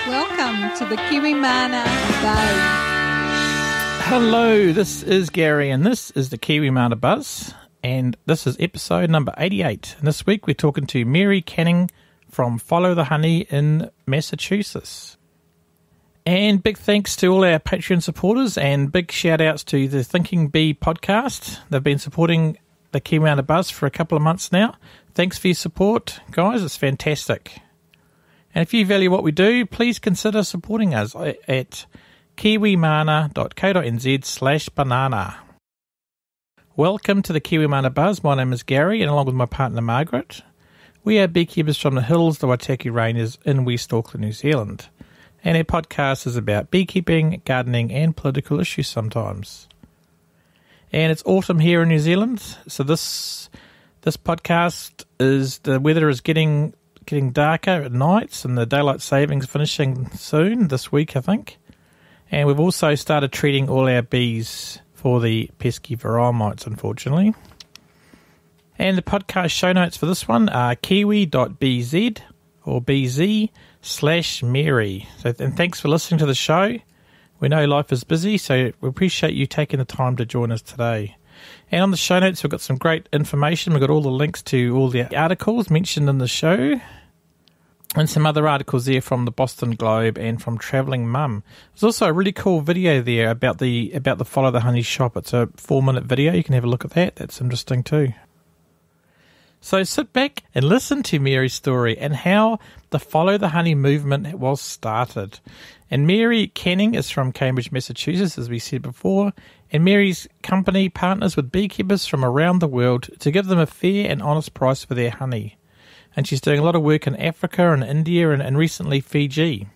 Welcome to the Kiwimana Buzz. Hello, this is Gary and this is the Kiwimana Buzz, and this is episode number 88. And this week we're talking to Mary Canning from Follow the Honey in Massachusetts. And big thanks to all our Patreon supporters and big shout outs to the Thinking Bee podcast. They've been supporting the Kiwimana Buzz for a couple of months now. Thanks for your support, guys. It's fantastic. And if you value what we do, please consider supporting us at kiwimana.co.nz/banana. Welcome to the Kiwimana Buzz. My name is Gary, and along with my partner Margaret, we are beekeepers from the hills, the Waitaki Ranges in West Auckland, New Zealand. And our podcast is about beekeeping, gardening, and political issues sometimes. And it's autumn here in New Zealand, so this podcast is, the weather is getting darker at nights, and the daylight savings finishing soon this week, I think. And we've also started treating all our bees for the pesky varroa mites, unfortunately. And the podcast show notes for this one are kiwi.bz or bz/Mary. And thanks for listening to the show. We know life is busy, so we appreciate you taking the time to join us today. And on the show notes, we've got some great information. We've got all the links to all the articles mentioned in the show, and some other articles there from the Boston Globe and from Travelling Mum. There's also a really cool video there about the Follow the Honey shop. It's a 4-minute video. You can have a look at that. That's interesting too. So sit back and listen to Mary's story and how the Follow the Honey movement was started. And Mary Canning is from Cambridge, Massachusetts, as we said before. And Mary's company partners with beekeepers from around the world to give them a fair and honest price for their honey. And she's doing a lot of work in Africa and India and recently Fiji.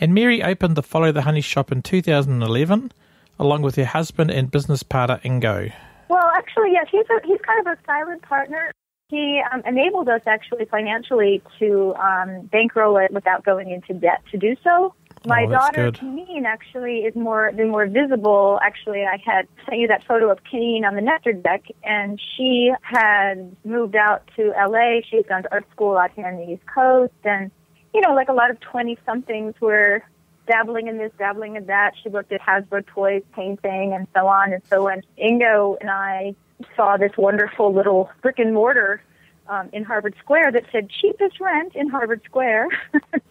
And Mary opened the Follow the Honey shop in 2011, along with her husband and business partner, Ingo. Well, actually, yes, he's kind of a silent partner. He enabled us actually financially to bankroll it without going into debt to do so. My daughter, Kaneen, actually is more visible. Actually, I had sent you that photo of Kaneen on the nectar deck, and she had moved out to L.A. She had gone to art school out here on the East Coast, and, you know, like a lot of 20-somethings were dabbling in this, dabbling in that. She worked at Hasbro Toys, painting, and so on. And so when Ingo and I saw this wonderful little brick and mortar in Harvard Square that said cheapest rent in Harvard Square,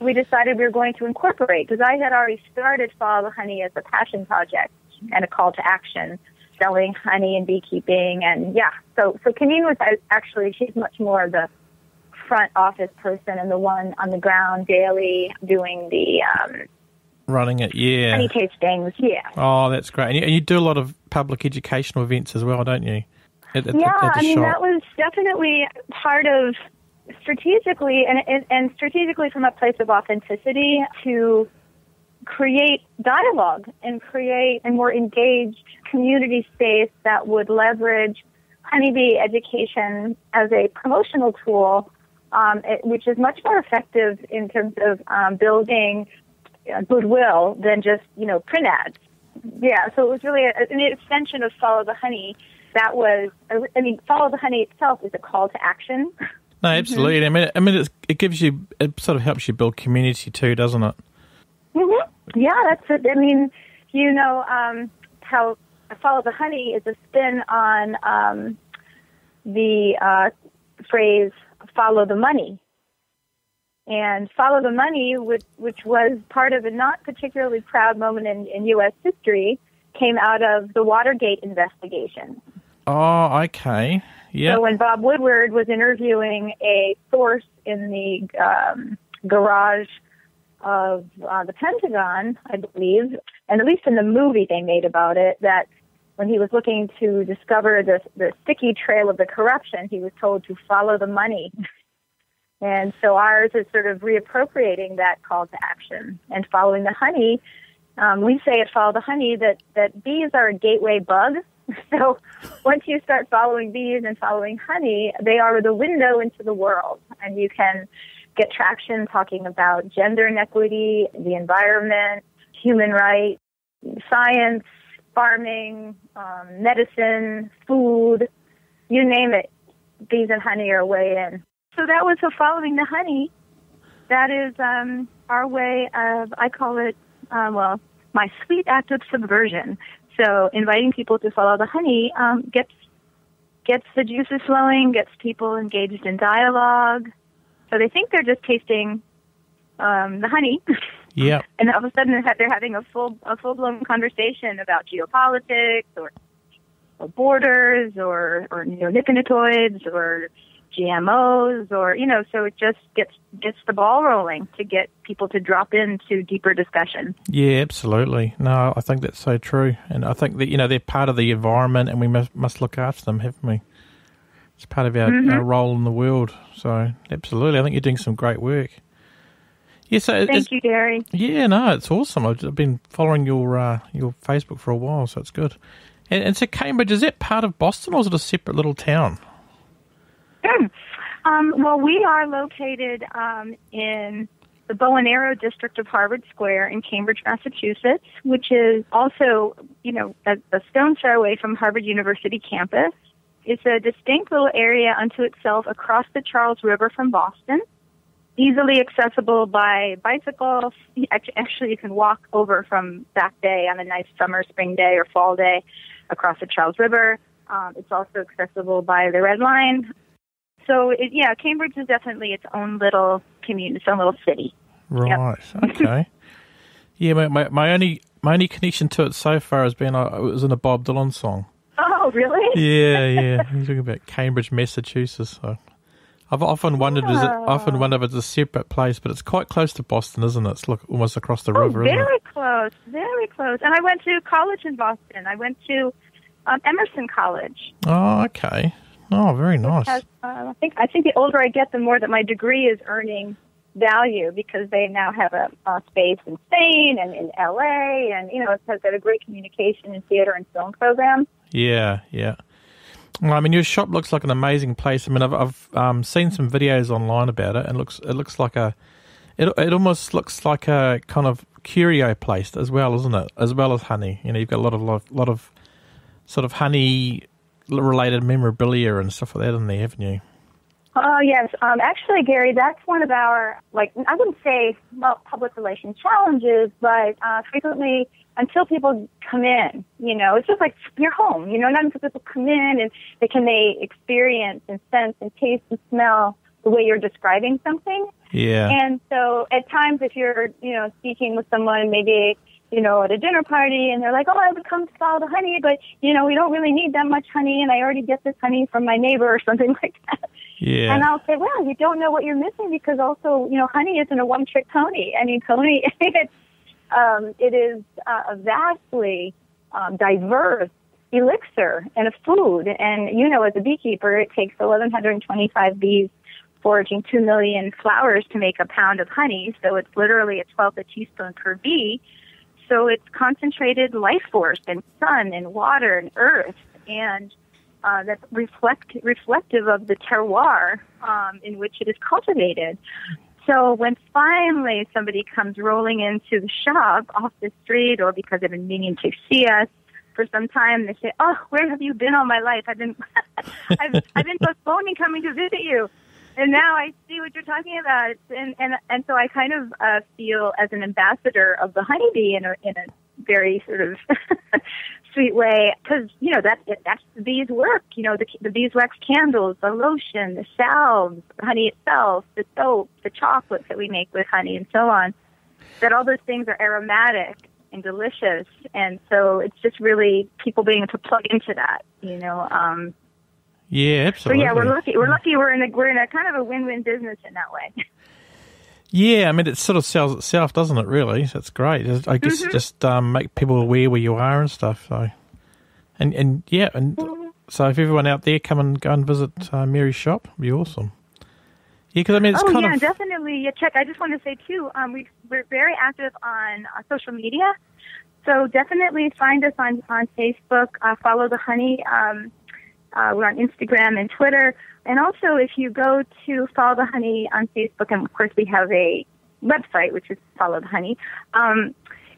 we decided we were going to incorporate, because I had already started Follow the Honey as a passion project and a call to action, selling honey and beekeeping. And yeah, so Kaneen was actually, she's much more the front office person and the one on the ground daily doing the running it, yeah. Honey tastings, yeah. Oh, that's great. And you do a lot of public educational events as well, don't you? At the I mean, shop. that was definitely part of strategically, and strategically from a place of authenticity, to create dialogue and create a more engaged community space that would leverage honeybee education as a promotional tool, which is much more effective in terms of building goodwill than just, print ads. Yeah, so it was really an extension of Follow the Honey. That was, Follow the Honey itself is a call to action. No, absolutely. Mm-hmm. I mean, it gives you, it sort of helps you build community too, doesn't it? Mm-hmm. Yeah, that's it. I mean, how Follow the Honey is a spin on the phrase "follow the money." And Follow the Money, which was part of a not particularly proud moment in U.S. history, came out of the Watergate investigation. Oh, okay. Yeah. So when Bob Woodward was interviewing a source in the garage of the Pentagon, I believe, and at least in the movie they made about it, that when he was looking to discover the sticky trail of the corruption, he was told to follow the money. And so ours is sort of reappropriating that call to action and following the honey. We say at Follow the Honey that bees are a gateway bug. So once you start following bees and following honey, they are the window into the world. And you can get traction talking about gender inequity, the environment, human rights, science, farming, medicine, food, you name it. Bees and honey are a way in. So that was the Following the Honey. That is our way of, I call it, my sweet act of subversion. So inviting people to follow the honey gets the juices flowing, gets people engaged in dialogue. So they think they're just tasting the honey. Yeah. And all of a sudden they're having a full-blown conversation about geopolitics or borders or neonicotinoids or GMOs or, so it just gets the ball rolling to get people to drop into deeper discussion. Yeah, absolutely. No, I think that's so true. And I think that, they're part of the environment and we must look after them, haven't we? It's part of our role in the world. So, absolutely. I think you're doing some great work. Yeah, so Thank you, Gary. Yeah, no, it's awesome. I've been following your Facebook for a while, so it's good. And so Cambridge, is that part of Boston or is it a separate little town? Well, we are located in the bow and arrow district of Harvard Square in Cambridge, Massachusetts, which is also, a stone's throw away from Harvard University campus. It's a distinct little area unto itself across the Charles River from Boston, easily accessible by bicycle. Actually, you can walk over from Back Bay on a nice summer, spring day, or fall day across the Charles River. It's also accessible by the Red Line. So, Cambridge is definitely its own little community, its own little city. Right. Yep. Okay. Yeah, my only connection to it so far has been it was in a Bob Dylan song. Oh, really? Yeah. He's talking about Cambridge, Massachusetts. So I've often wondered, if it's a separate place, but it's quite close to Boston, isn't it? It's almost across the river, isn't it? Very close. And I went to college in Boston. I went to Emerson College. Oh, okay. Oh, very nice. I think the older I get, the more that my degree is earning value because they now have a space in Spain and in LA, and it has got a great communication and theater and film program. Yeah. Well, I mean, your shop looks like an amazing place. I mean, I've seen some videos online about it, and it looks like it almost looks like a kind of curio place as well, isn't it? As well as honey. You've got a lot of sort of honey related memorabilia and stuff like that in there, haven't you? Oh, yes. Actually, Gary, that's one of our, I wouldn't say public relations challenges, but frequently, until people come in, it's just like your home, not until people come in and they experience and sense and taste and smell the way you're describing something. Yeah. And so at times if you're, speaking with someone, maybe at a dinner party, and they're like, oh, I would come to follow the honey, but, we don't really need that much honey, and I already get this honey from my neighbor or something like that. Yeah. And I'll say, well, you don't know what you're missing because also, honey isn't a one-trick pony. I mean, pony, it is a vastly diverse elixir and a food. And, as a beekeeper, it takes 1,125 bees foraging 2 million flowers to make a pound of honey, so it's literally a 12th a teaspoon per bee. So it's concentrated life force and sun and water and earth, and that's reflective of the terroir in which it is cultivated. So when finally somebody comes rolling into the shop off the street, or because they've been meaning to see us for some time, they say, "Oh, where have you been all my life? I've been postponing coming to visit you." And now I see what you're talking about, and so I kind of feel as an ambassador of the honeybee in a very sort of sweet way, because that's the bees' work. The beeswax candles, the lotion, the salves, the honey itself, the soap, the chocolates that we make with honey, and so on. That all those things are aromatic and delicious, and so it's just really people being able to plug into that. Yeah, absolutely. So yeah, we're lucky. We're in a kind of a win-win business in that way. Yeah, I mean, it sort of sells itself, doesn't it? Really, that's great. I guess just make people aware where you are and stuff. So, and so if everyone out there go and visit Mary's shop, it'd be awesome. Yeah, because I mean, it's definitely. Yeah, check. I just want to say too, we're very active on social media, so definitely find us on Facebook. Follow the honey. We're on Instagram and Twitter. And also, if you go to Follow the Honey on Facebook, and of course we have a website, which is Follow the Honey,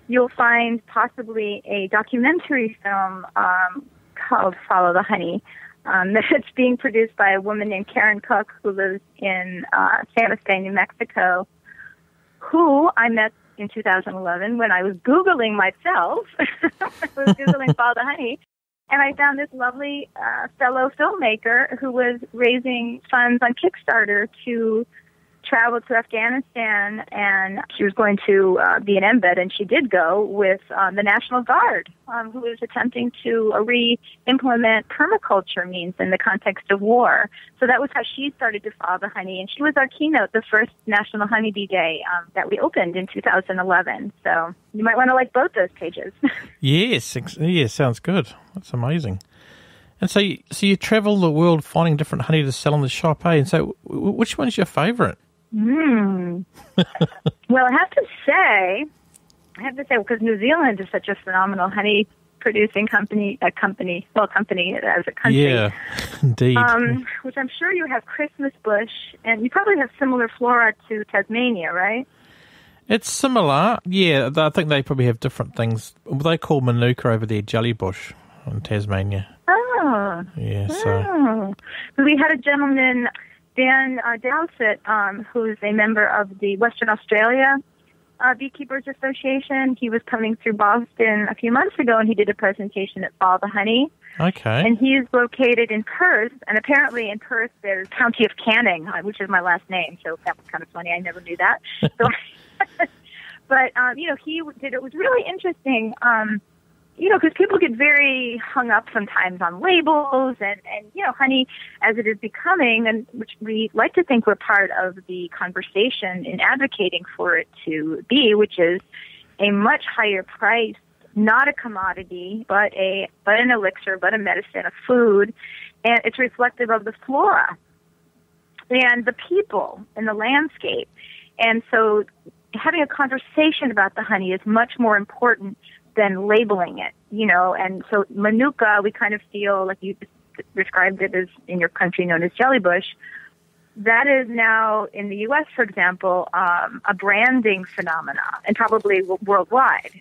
you'll find possibly a documentary film called Follow the Honey that's being produced by a woman named Karen Cook, who lives in Santa Fe, New Mexico, who I met in 2011 when I was Googling myself. I was Googling Follow the Honey. And I found this lovely fellow filmmaker who was raising funds on Kickstarter to travel to Afghanistan, and she was going to be an embed, and she did go with the National Guard, who was attempting to re-implement permaculture means in the context of war. So that was how she started to follow the honey, and she was our keynote, the first National Honeybee Day that we opened in 2011. So you might want to like both those pages. Yes, sounds good. That's amazing. And so you travel the world finding different honey to sell in the shop, eh? And so which one's your favourite? Well, I have to say, because New Zealand is such a phenomenal honey producing country as a country. Yeah, indeed. Which I'm sure you have Christmas bush, and you probably have similar flora to Tasmania, right? It's similar, yeah. I think they probably have different things. They call Manuka over there jellybush in Tasmania. Oh. Yeah, so. We had a gentleman, Dan Dowsett, who's a member of the Western Australia Beekeepers Association. He was coming through Boston a few months ago, and he did a presentation at Follow the Honey. Okay. And he's located in Perth, and apparently in Perth there's County of Canning, which is my last name, so that was kind of funny. I never knew that. So, but, he did, it was really interesting, because people get very hung up sometimes on labels and honey as it is becoming, and which we like to think we're part of the conversation in advocating for it to be, which is a much higher price, not a commodity, but an elixir, but a medicine, a food, and it's reflective of the flora and the people and the landscape. And so having a conversation about the honey is much more important than labeling it, and so Manuka, we kind of feel like you described it as in your country known as jellybush. That is now in the U.S., for example, a branding phenomena, and probably worldwide.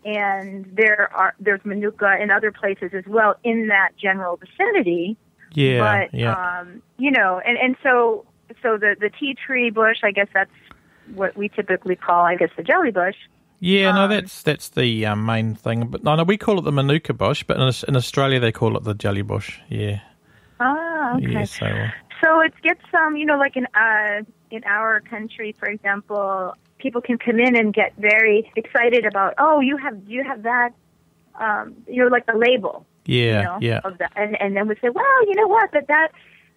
And there's Manuka in other places as well in that general vicinity. Yeah, but and so the tea tree bush, I guess that's what we typically call, I guess, the jellybush. Yeah, no, that's the main thing. But no, we call it the Manu Kibosh, but in Australia they call it the jellybush. Yeah. Ah, okay. Yeah, so it gets like in our country, for example, people can come in and get very excited about, you have that, like the label. Yeah, yeah. Of that, and then we say, well, you know what, but that.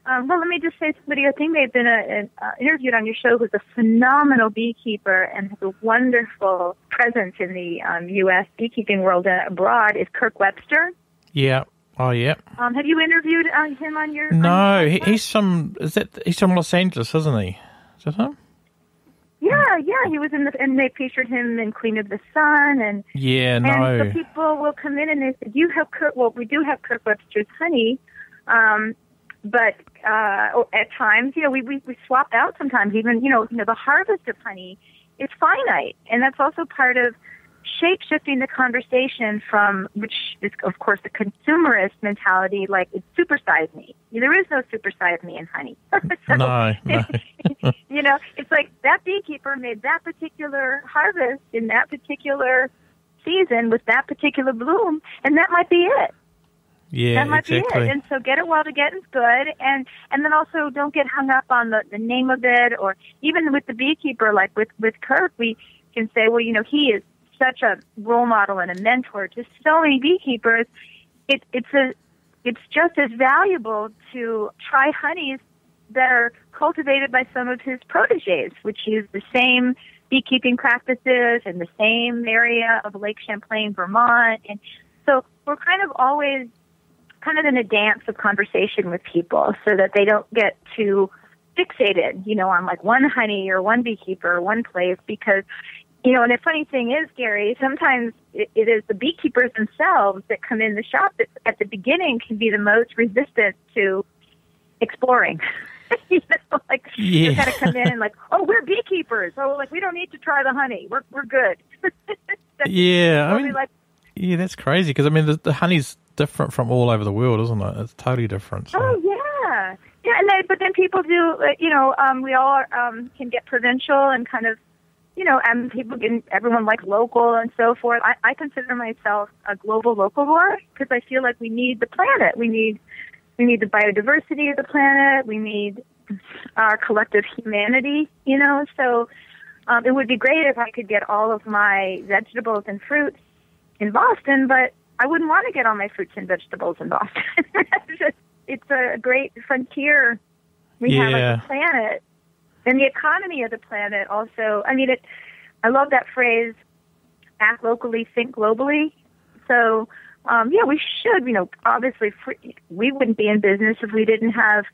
Well, let me just say, somebody I think they've been interviewed on your show who's a phenomenal beekeeper and has a wonderful presence in the U.S. beekeeping world and abroad is Kirk Webster. Yeah. Oh, yeah. Have you interviewed him on your? No, he's from Los Angeles, isn't he? Is that him? Yeah, he was and they featured him in Queen of the Sun, and no. And so people will come in and they say, "You have Kirk?" Well, we do have Kirk Webster's honey. But at times, we swap out sometimes. Even the harvest of honey is finite, and that's also part of shape-shifting the conversation from, which is of course the consumerist mentality, like it's supersize me. There is no supersize me in honey. So, no. It's like that beekeeper made that particular harvest in that particular season with that particular bloom, and that might be it. Yeah, that might exactly. be it. And so get it while the getting's good, and then also don't get hung up on the name of it, or even with the beekeeper, like with Kirk, we can say, well, he is such a role model and a mentor to so many beekeepers. It's just as valuable to try honeys that are cultivated by some of his proteges, which use the same beekeeping practices in the same area of Lake Champlain, Vermont, and so we're kind of always in a dance of conversation with people so that they don't get too fixated, on like one honey or one beekeeper or one place, because, and the funny thing is, Gary, sometimes it is the beekeepers themselves that come in the shop that at the beginning can be the most resistant to exploring. They kind of come in and like, oh, we're beekeepers. Oh, like we don't need to try the honey. We're good. Yeah, that's crazy because the honey's different from all over the world, isn't it? It's totally different. So. Oh yeah, and but then people do, we all can get provincial and kind of and everyone likes local and so forth. I consider myself a global locavore because I feel like we need the planet. We need the biodiversity of the planet. We need our collective humanity, So it would be great if I could get all of my vegetables and fruits in Boston, but I wouldn't want to get all my fruits and vegetables in Boston. It's a great frontier we have on the planet. And the economy of the planet also, I love that phrase, act locally, think globally. So, we should, obviously we wouldn't be in business if we didn't have,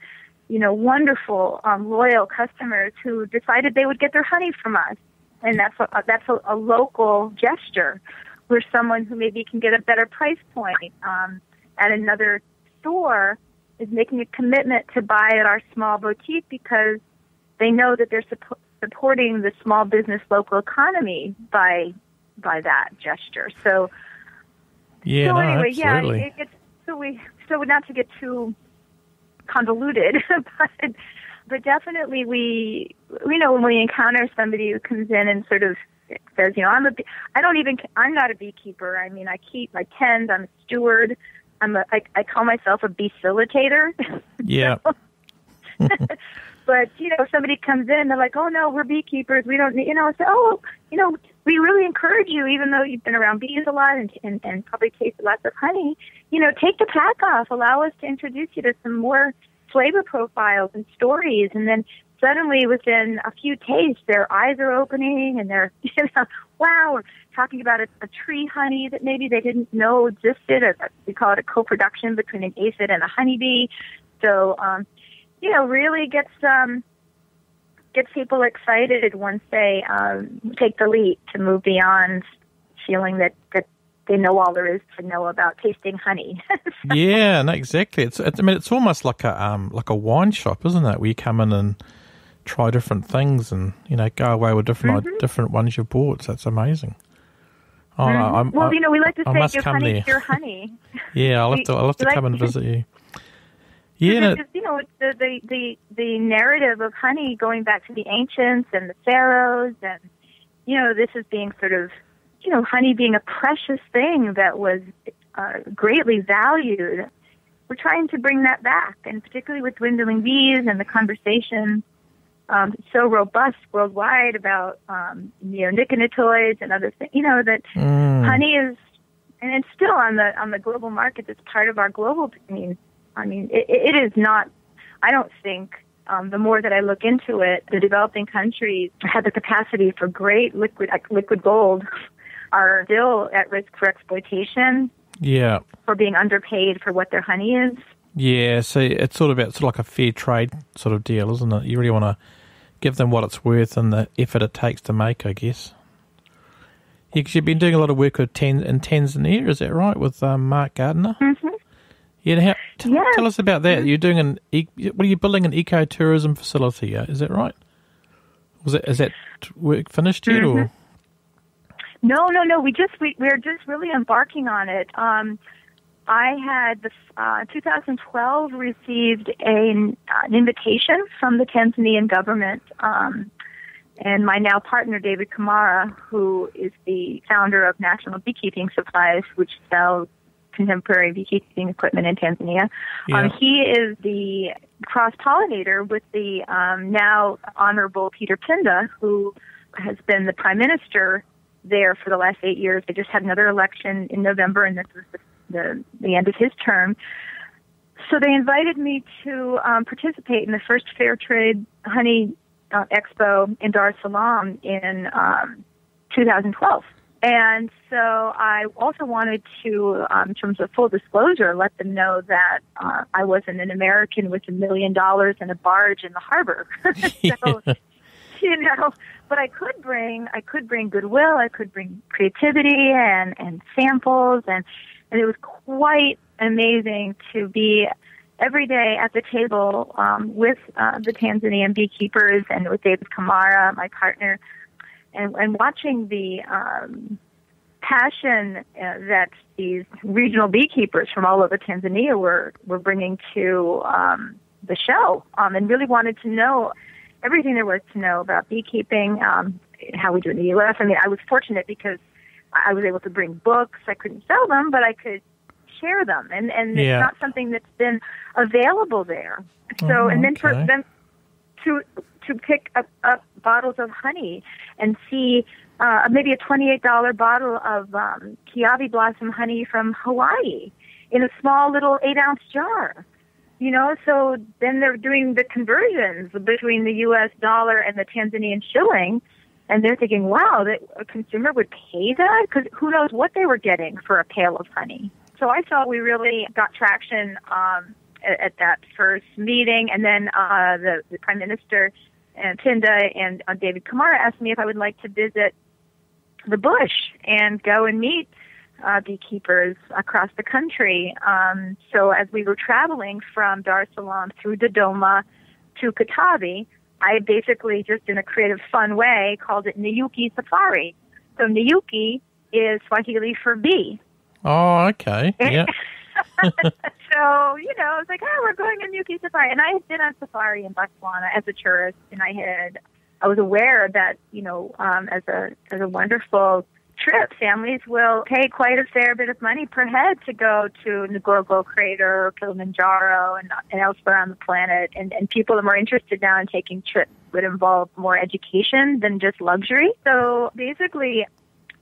wonderful, loyal customers who decided they would get their honey from us. And that's a local gesture where someone who maybe can get a better price point at another store is making a commitment to buy at our small boutique because they know that they're supporting the small business local economy by that gesture. So, absolutely. So not to get too convoluted, but definitely when we encounter somebody who comes in and sort of says, I'm not a beekeeper. I tend, I'm a steward. I call myself a bee-facilitator. Yeah. But, if somebody comes in and they're like, oh, no, we're beekeepers. We don't need, I say, we really encourage you, even though you've been around bees a lot and probably tasted lots of honey, take the pack off. Allow us to introduce you to some more flavor profiles and stories. And then suddenly within a few tastes, their eyes are opening and they're, wow, we're talking about a tree honey that maybe they didn't know existed. We call it a co-production between an aphid and a honeybee. So, really gets people excited once they take the leap to move beyond feeling that they know all there is to know about tasting honey. Yeah, no, exactly. It's almost like a wine shop, isn't it? Where you come in and try different things and go away with different ones you've bought. So it's amazing. Oh, mm-hmm. We like to say give honey there. Pure honey. Yeah, I'll have to come and visit you. Yeah, it's the narrative of honey going back to the ancients and the pharaohs, and this is being sort of honey being a precious thing that was greatly valued. We're trying to bring that back, and particularly with dwindling bees and the conversation so robust worldwide about neonicotinoids and other things. That honey is, and it's still on the global market. It's part of our global. It is not, I don't think, the more that I look into it, the developing countries have the capacity for great liquid gold are still at risk for exploitation. Yeah. For being underpaid for what their honey is. Yeah, so it's sort of like a fair trade sort of deal, isn't it? You really want to give them what it's worth and the effort it takes to make, I guess. Yeah, because you've been doing a lot of work in Tanzania, is that right, with Mark Gardner? Mm-hmm. Yeah, tell us about that. You're doing what are you building an ecotourism facility? Is that right? Is that work finished yet, or? No. We're just really embarking on it. I had 2012 received an invitation from the Tanzanian government, and my now partner David Kamara, who is the founder of National Beekeeping Supplies, which sells contemporary beekeeping equipment in Tanzania. Yeah. He is the cross-pollinator with the now Honorable Peter Pinda, who has been the Prime Minister there for the last 8 years. They just had another election in November, and this was the end of his term. So they invited me to participate in the first Fair Trade Honey Expo in Dar es Salaam in 2012. And so I also wanted to, in terms of full disclosure, let them know that I wasn't an American with $1 million and a barge in the harbor. So, but I could bring goodwill, I could bring creativity and samples, and it was quite amazing to be every day at the table with the Tanzanian beekeepers and with David Kamara, my partner, and watching the passion that these regional beekeepers from all over Tanzania were bringing to the show, and really wanted to know everything there was to know about beekeeping. how we do in the U.S. I mean, I was fortunate because I was able to bring books. I couldn't sell them, but I could share them, and it's not something that's been available there. So, and then for them to pick up bottles of honey and see maybe a $28 bottle of kiawe blossom honey from Hawaii in a small little 8-ounce jar. So then they're doing the conversions between the U.S. dollar and the Tanzanian shilling, and they're thinking, wow, that a consumer would pay that? Because who knows what they were getting for a pail of honey. So I thought we really got traction at that first meeting, and then the Prime Minister and Pinda and David Kamara asked me if I would like to visit the bush and go and meet beekeepers across the country. So as we were traveling from Dar es Salaam through Dodoma to Katavi, I basically, just in a creative, fun way, called it Niyuki Safari. So Niyuki is Swahili for bee. Oh, okay. Yeah. So, I was like, we're going on Niyuki Safari. And I had been on safari in Botswana as a tourist, and I was aware that, as a wonderful trip, families will pay quite a fair bit of money per head to go to Ngorongoro Crater or Kilimanjaro and elsewhere on the planet. And people are more interested now in taking trips that involve more education than just luxury. So basically,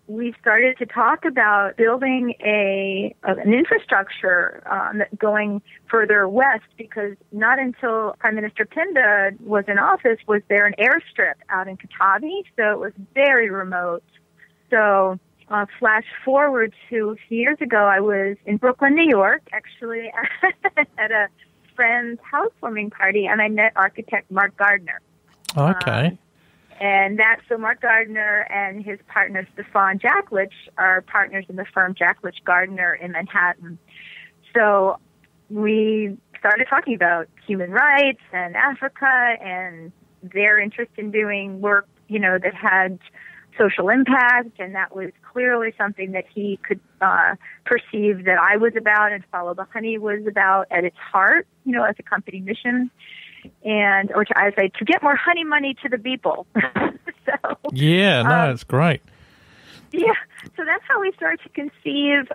we started to talk about building an infrastructure going further west, because not until Prime Minister Pinda was in office was there an airstrip out in Katavi, so it was very remote. So flash forward to a few years ago, I was in Brooklyn, New York, actually at a friend's housewarming party, and I met architect Mark Gardner. Okay. So Mark Gardner and his partner Stefan Jacklich are partners in the firm Jacklich Gardner in Manhattan. So we started talking about human rights and Africa and their interest in doing work, that had social impact, and that was clearly something that he could perceive that I was about and Follow the Honey was about at its heart, as a company mission. To get more honey money to the people. It's great. Yeah, so that's how we started to conceive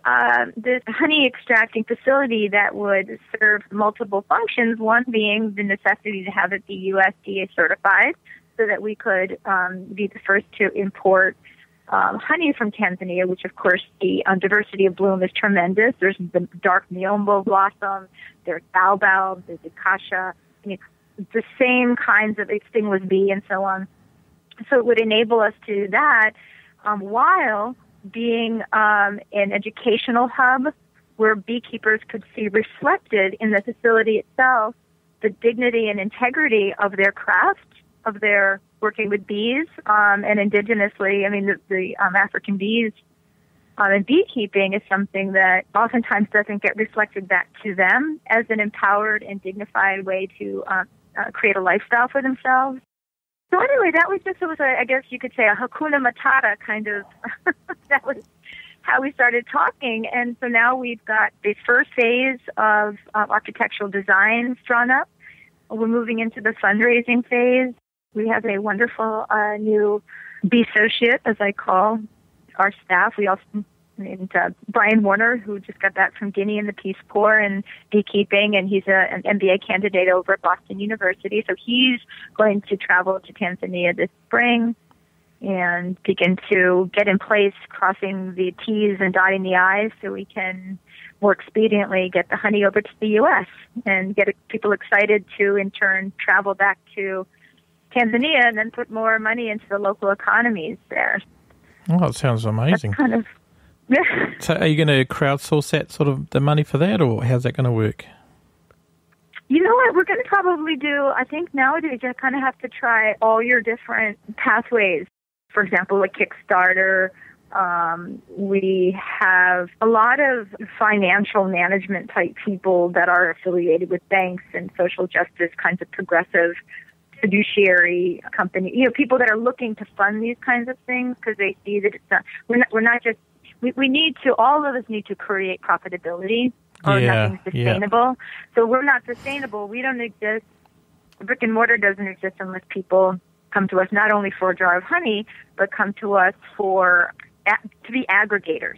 this honey extracting facility that would serve multiple functions, one being the necessity to have it be USDA certified so that we could be the first to import honey from Tanzania, which, of course, the diversity of bloom is tremendous. There's the dark miombo blossom, there's baobab, there's acacia, the same kinds of extinguished bee and so on. So it would enable us to do that while being an educational hub where beekeepers could see reflected in the facility itself the dignity and integrity of their craft, of their working with bees, and indigenously, the African bees and beekeeping is something that oftentimes doesn't get reflected back to them as an empowered and dignified way to create a lifestyle for themselves. So anyway, it was I guess you could say a Hakuna Matata kind of, that was how we started talking. And so now we've got the first phase of architectural design drawn up. We're moving into the fundraising phase. We have a wonderful new bee associate, as I call our staff. We also named Brian Warner, who just got back from Guinea in the Peace Corps and beekeeping, and he's an MBA candidate over at Boston University. So he's going to travel to Tanzania this spring and begin to get in place, crossing the T's and dotting the I's, so we can more expediently get the honey over to the U.S. and get people excited to, in turn, travel back to Tanzania and then put more money into the local economies there. Oh, that sounds amazing. That's kind of, yeah. So are you going to crowdsource that sort of the money for that, or how's that going to work? You know what, we're going to probably do, I think nowadays you kind of have to try all your different pathways. For example, a Kickstarter. We have a lot of financial management type people that are affiliated with banks and social justice kinds of progressive fiduciary company, people that are looking to fund these kinds of things because they see that it's not, we're not just, we need to, all of us need to create profitability or nothing's sustainable. Yeah. So we're not sustainable. We don't exist. Brick and mortar doesn't exist unless people come to us not only for a jar of honey, but come to us to be aggregators,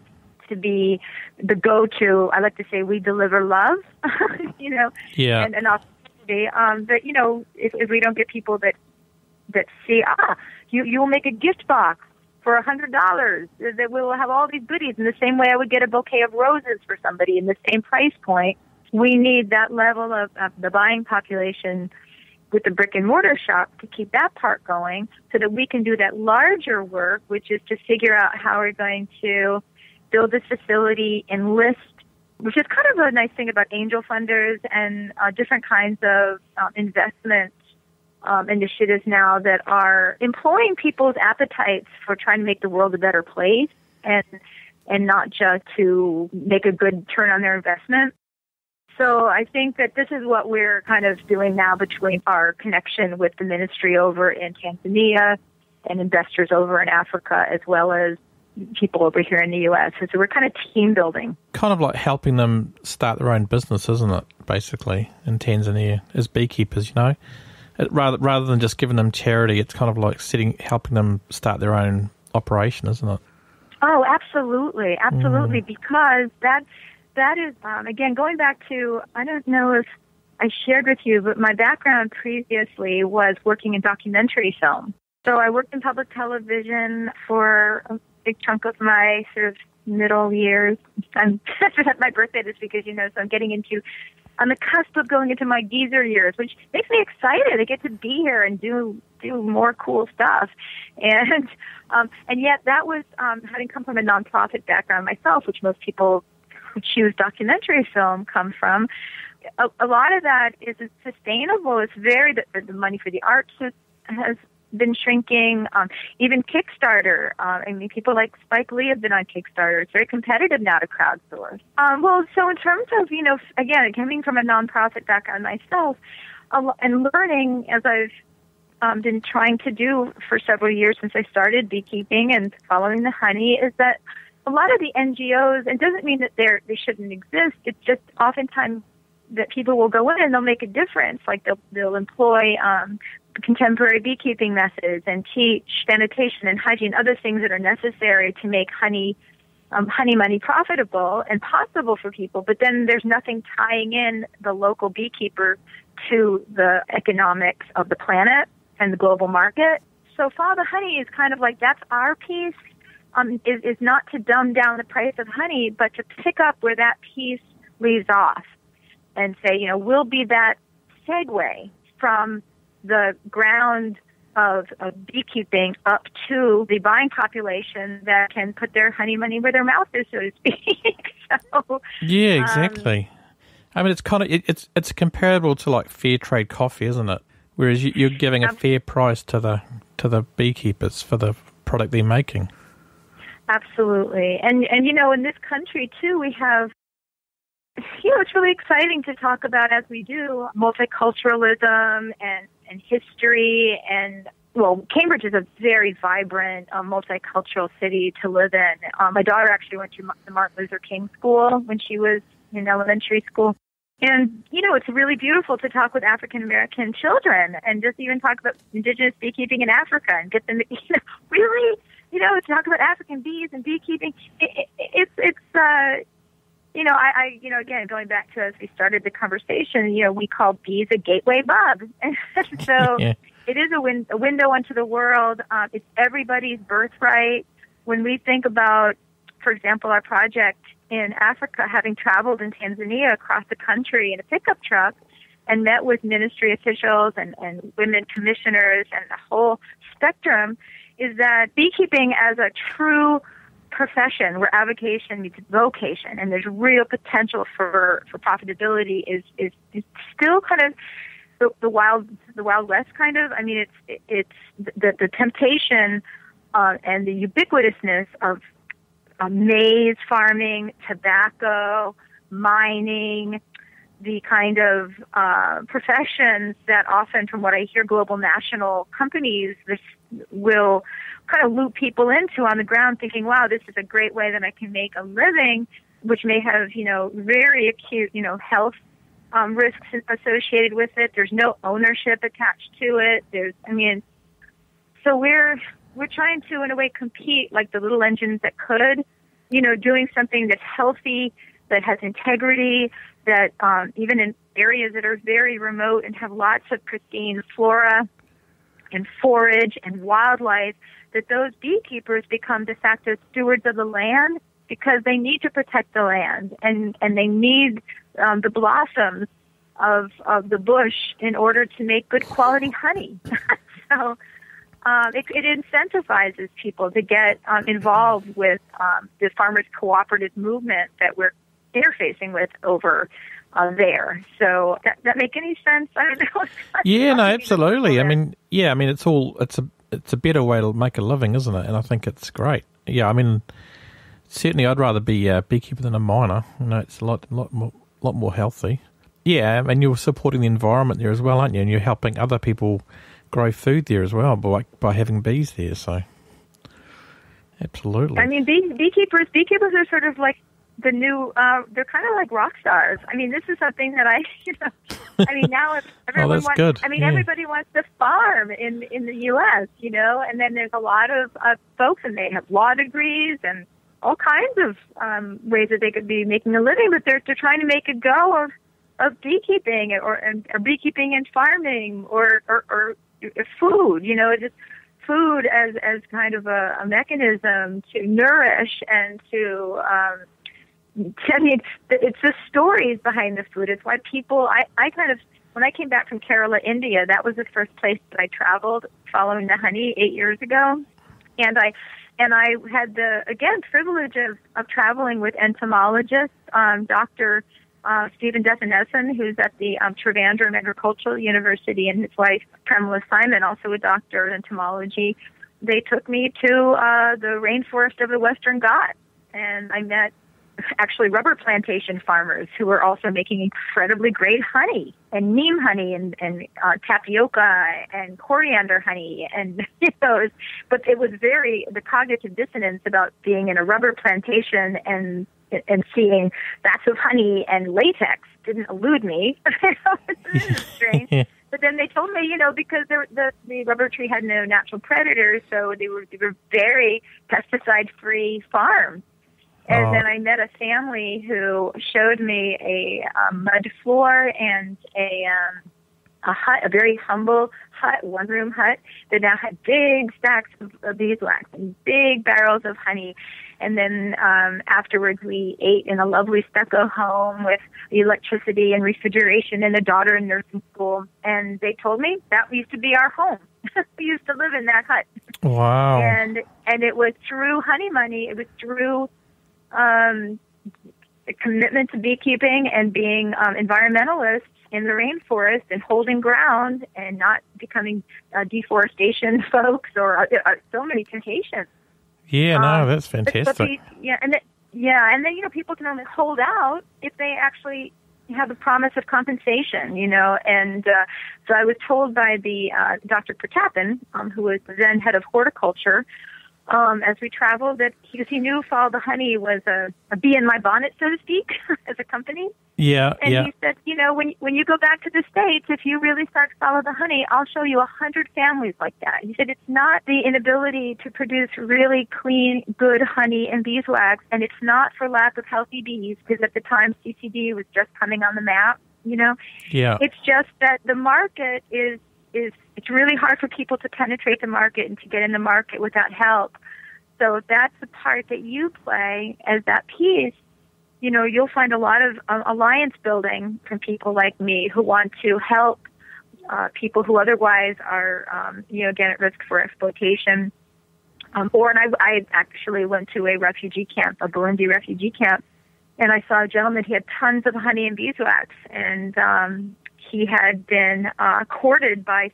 to be the go-to. I like to say we deliver love, Yeah. and opportunity. But, if we don't get people that see, you will make a gift box for $100 that will have all these goodies in the same way I would get a bouquet of roses for somebody in the same price point. We need that level of the buying population with the brick and mortar shop to keep that part going so that we can do that larger work, which is to figure out how we're going to build this facility, enlist, which is kind of a nice thing about angel funders and different kinds of investment initiatives now that are employing people's appetites for trying to make the world a better place and not just to make a good turn on their investment. So I think that this is what we're kind of doing now between our connection with the ministry over in Tanzania and investors over in Africa, as well as people over here in the U.S. So we're kind of team building. Kind of like helping them start their own business, isn't it, basically, in Tanzania, as beekeepers, Rather than just giving them charity, it's kind of like helping them start their own operation, isn't it? Oh, absolutely. Because that is, again, going back to, I don't know if I shared with you, but my background previously was working in documentary film. So I worked in public television for a big chunk of my sort of middle years. I'm at my birthday this week, as you know, so I'm the cusp of going into my geezer years, which makes me excited. I get to be here and do more cool stuff. And yet that was, having come from a nonprofit background myself, which most people who choose documentary film come from, a lot of that isn't sustainable. It's the money for the arts has been shrinking. Even Kickstarter. People like Spike Lee have been on Kickstarter. It's very competitive now to crowdsource. So in terms of, again, coming from a nonprofit background myself, and learning, as I've been trying to do for several years since I started beekeeping and following the honey, is that a lot of the NGOs, and it doesn't mean that they shouldn't exist, it's just oftentimes that people will go in and they'll make a difference. Like they'll employ contemporary beekeeping methods and teach sanitation and hygiene, other things that are necessary to make honey money profitable and possible for people. But then there's nothing tying in the local beekeeper to the economics of the planet and the global market. So Follow the Honey is kind of like, that's our piece, is not to dumb down the price of honey, but to pick up where that piece leaves off and say, we'll be that segue from the ground of beekeeping up to the buying population that can put their honey money where their mouth is, so to speak. Yeah, exactly. It's kind of it's comparable to like fair trade coffee, isn't it? Whereas you're giving a fair price to the beekeepers for the product they're making. Absolutely, and in this country too, we have. It's really exciting to talk about, as we do, multiculturalism and history. And, Cambridge is a very vibrant, multicultural city to live in. My daughter actually went to the Martin Luther King School when she was in elementary school. And, it's really beautiful to talk with African-American children and just even talk about indigenous beekeeping in Africa and get them, really, to talk about African bees and beekeeping. Again, going back to as we started the conversation, we call bees a gateway bug. So yeah. It is a window onto the world. It's everybody's birthright. When we think about, for example, our project in Africa, having traveled in Tanzania across the country in a pickup truck and met with ministry officials and women commissioners and the whole spectrum, is that beekeeping as a true profession where avocation meets vocation and there's real potential for profitability is still kind of the wild west kind of. It's the temptation and the ubiquitousness of maize farming, tobacco, mining, the kind of professions that often, from what I hear, global national companies will kind of loop people into on the ground, thinking, wow, this is a great way that I can make a living, which may have, very acute, health risks associated with it. There's no ownership attached to it. So we're trying to, in a way, compete like the little engines that could, doing something that's healthy, that has integrity, that even in areas that are very remote and have lots of pristine flora and forage and wildlife, that those beekeepers become de facto stewards of the land because they need to protect the land and they need the blossoms of the bush in order to make good quality honey. So it incentivizes people to get involved with the farmers' cooperative movement that we're interfacing with over there. So that make any sense? I don't know. Yeah, no, absolutely. I mean, it's a better way to make a living, isn't it? And I think it's great. Yeah, I mean, certainly I'd rather be a beekeeper than a miner. It's a lot more healthy. Yeah, and you're supporting the environment there as well, aren't you? And you're helping other people grow food there as well by having bees there. So, absolutely. I mean, beekeepers are sort of like the new. They're kind of like rock stars. I mean, this is something that now everyone wants. Good. I mean, everybody wants to farm in the U.S. And then there's a lot of folks, and they have law degrees and all kinds of ways that they could be making a living, but they're trying to make a go of beekeeping or beekeeping and farming or food, just food as kind of a mechanism to nourish and to, it's the stories behind the food. It's why people, I kind of, when I came back from Kerala, India, that was the first place that I traveled following the honey 8 years ago. And I had the, again, privilege of traveling with entomologists, Dr. Stephen Deffinessen, who's at the Trivandrum Agricultural University, and his wife, Tremula Simon, also a doctor in entomology. They took me to the rainforest of the Western Ghats, and I met actually rubber plantation farmers who were also making incredibly great honey, and neem honey, and tapioca, and coriander honey, and but it was the cognitive dissonance about being in a rubber plantation and seeing vats of honey and latex didn't elude me. It's strange. But then they told me, because the rubber tree had no natural predators, so they were very pesticide-free farms. And then I met a family who showed me a mud floor and a hut, a very humble hut, one-room hut, that now had big stacks of beeswax and big barrels of honey. And then afterwards we ate in a lovely stucco home with electricity and refrigeration and a daughter in nursing school. And they told me that used to be our home. We used to live in that hut. Wow. And it was through honey money. It was through a commitment to beekeeping and being environmentalists in the rainforest and holding ground and not becoming deforestation folks or so many temptations. Yeah, no, that's fantastic. And then people can only hold out if they actually have a promise of compensation, and so I was told by the Dr. Pratappan, who was then head of horticulture, as we traveled, that he knew Follow the Honey was a bee in my bonnet, so to speak, as a company. Yeah, and he said, when you go back to the States, if you really start Follow the Honey, I'll show you 100 families like that. He said, it's not the inability to produce really clean, good honey and beeswax, and it's not for lack of healthy bees, because at the time CCD was just coming on the map, Yeah. It's just that the market is it's really hard for people to penetrate the market and to get in the market without help. So that's the part that you play as that piece. You'll find a lot of alliance building from people like me who want to help people who otherwise are, again, at risk for exploitation. I actually went to a refugee camp, a Burundi refugee camp, and I saw a gentleman. He had tons of honey and beeswax, and he had been courted by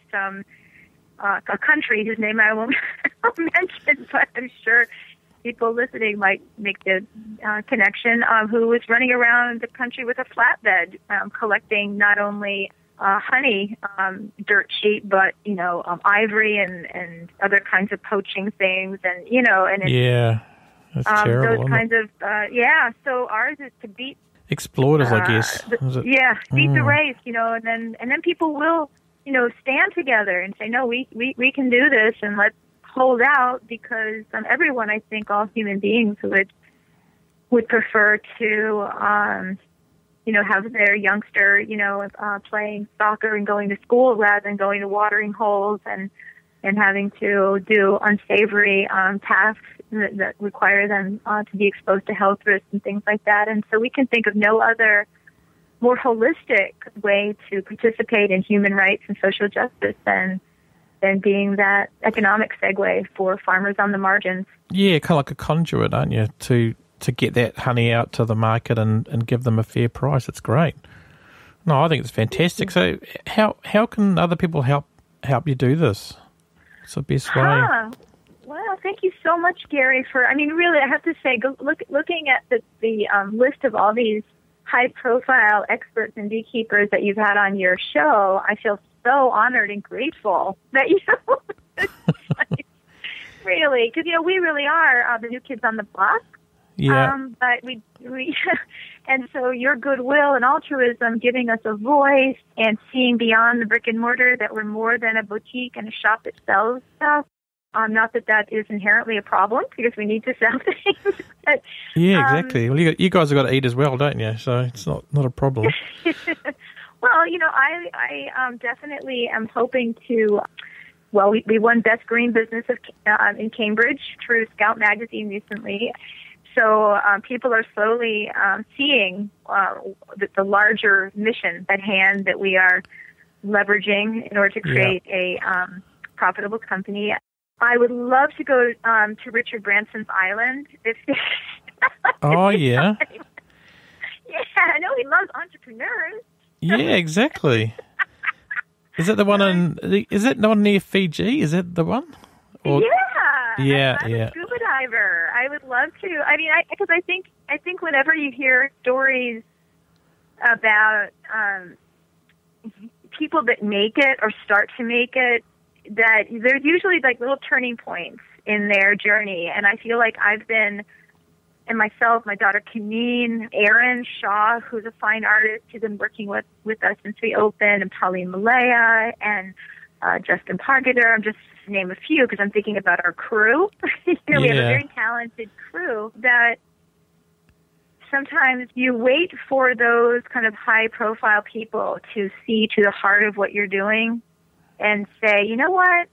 a country whose name I won't mention, but I'm sure people listening might make the connection, who was running around the country with a flatbed, collecting not only honey, dirt sheet, but, ivory and other kinds of poaching things. And, yeah, that's terrible. Those kinds of, so ours is to beat exploiters, I guess. Beat the race, and then people will, stand together and say, no, we can do this, and hold out because everyone, I think, all human beings would prefer to, have their youngster, playing soccer and going to school rather than going to watering holes and having to do unsavory tasks that require them to be exposed to health risks and things like that. And so we can think of no other more holistic way to participate in human rights and social justice than being that economic segue for farmers on the margins. Yeah, kind of like a conduit, aren't you, to get that honey out to the market and give them a fair price. It's great. No, I think it's fantastic. So how can other people help you do this? What's the best way? Well, thank you so much, Gary, really, I have to say, looking at the list of all these high-profile experts and beekeepers that you've had on your show, I feel so honored and grateful that really, because we really are the new kids on the block. Yeah. But we and so your goodwill and altruism, giving us a voice and seeing beyond the brick and mortar that we're more than a boutique and a shop that sells stuff. Not that is inherently a problem, because we need to sell things. But, yeah, exactly. Well, you guys have got to eat as well, don't you? So it's not a problem. Well, I definitely am hoping to. Well, we won Best Green Business in Cambridge through Scout Magazine recently. So people are slowly seeing the larger mission at hand that we are leveraging in order to create a profitable company. I would love to go to Richard Branson's island. Oh, yeah. Yeah, I know he loves entrepreneurs. Yeah, exactly. Is it the one near Fiji? Is it the one? Or, yeah. I'm a scuba diver. I would love to. Because I think whenever you hear stories about people that make it or start to make it, that there's usually like little turning points in their journey. And I feel like I've been, and myself, my daughter Kameen, Erin Shaw, who's a fine artist who's been working with us since we opened, and Pauline Malaya, and Justin Pargeter. I'm just to name a few because I'm thinking about our crew. We have a very talented crew that sometimes you wait for those kind of high-profile people to see to the heart of what you're doing and say, you know what,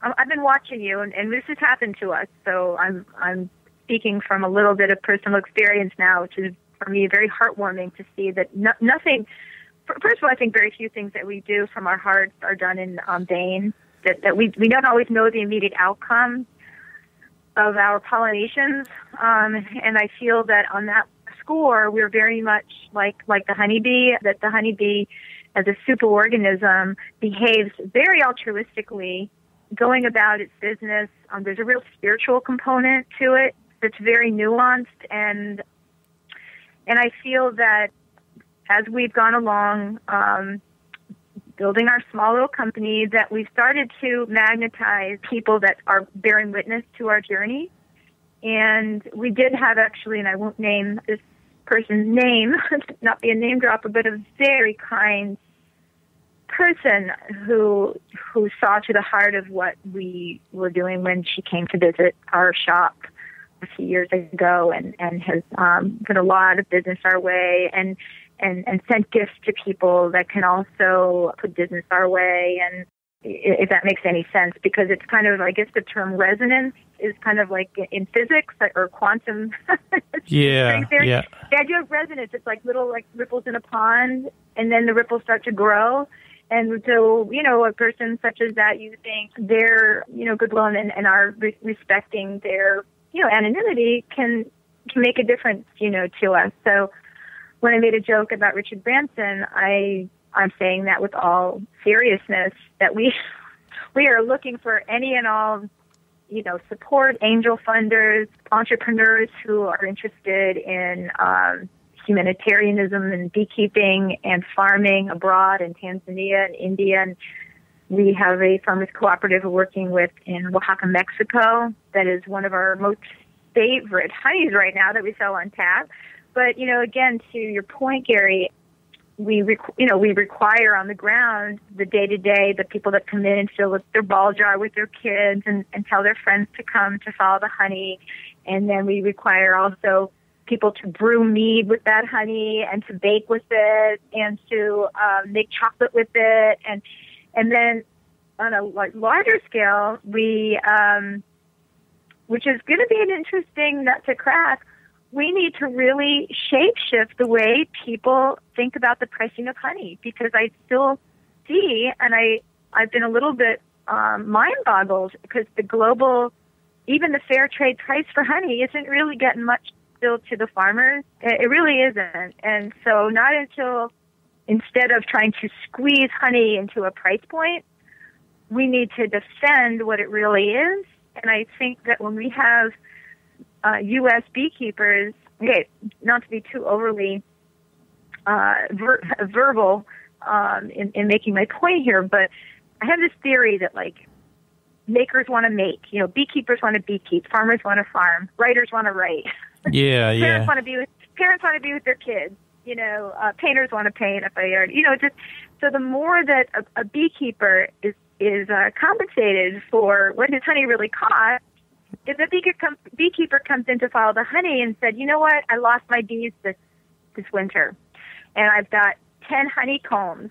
I've been watching you, and this has happened to us, so I'm speaking from a little bit of personal experience now, which is, for me, very heartwarming to see that nothing. First of all, I think very few things that we do from our hearts are done in vain, that we don't always know the immediate outcome of our pollinations, and I feel that on that score, we're very much like the honeybee, that the honeybee as a superorganism behaves very altruistically, going about its business. There's a real spiritual component to it that's very nuanced, and I feel that as we've gone along, building our small little company, that we've started to magnetize people that are bearing witness to our journey. And we did have actually, and I won't name this person's name, not be a name dropper, but a very kind person who saw to the heart of what we were doing when she came to visit our shop a few years ago, and has put a lot of business our way, and sent gifts to people that can also put business our way, and if that makes any sense, because it's kind of, I guess the term resonance is kind of like in physics or quantum. Yeah. The idea of resonance, it's like little like ripples in a pond, and then the ripples start to grow. And so, a person such as that, using their, goodwill and our respecting their, anonymity can make a difference, to us. So when I made a joke about Richard Branson, I'm saying that with all seriousness, that we are looking for any and all, support, angel funders, entrepreneurs who are interested in humanitarianism and beekeeping and farming abroad in Tanzania and India. And we have a farmers cooperative we're working with in Oaxaca, Mexico, that is one of our most favorite honeys right now that we sell on tap. But, again, to your point, Gary, we require on the ground the day-to-day, the people that come in and fill their ball jar with their kids and tell their friends to come to follow the honey. And then we require also people to brew mead with that honey and to bake with it and to make chocolate with it. And then on a larger scale, we, which is going to be an interesting nut to crack, we need to really shape-shift the way people think about the pricing of honey, because I still see, and I've been a little bit mind-boggled, because the global, even the fair trade price for honey isn't really getting much still to the farmers. It really isn't. And so not until, instead of trying to squeeze honey into a price point, we need to defend what it really is. And I think that when we have U.S. beekeepers, okay, not to be too overly verbal in making my point here, but I have this theory that, like, makers want to make, beekeepers want to beekeep, farmers want to farm, writers want to write. Yeah, parents want to be with their kids. Painters want to paint if they are. Just so the more that a beekeeper is compensated for what his honey really costs. If a beekeeper comes in to follow the honey and said, you know what, I lost my bees this winter, and I've got 10 honeycombs,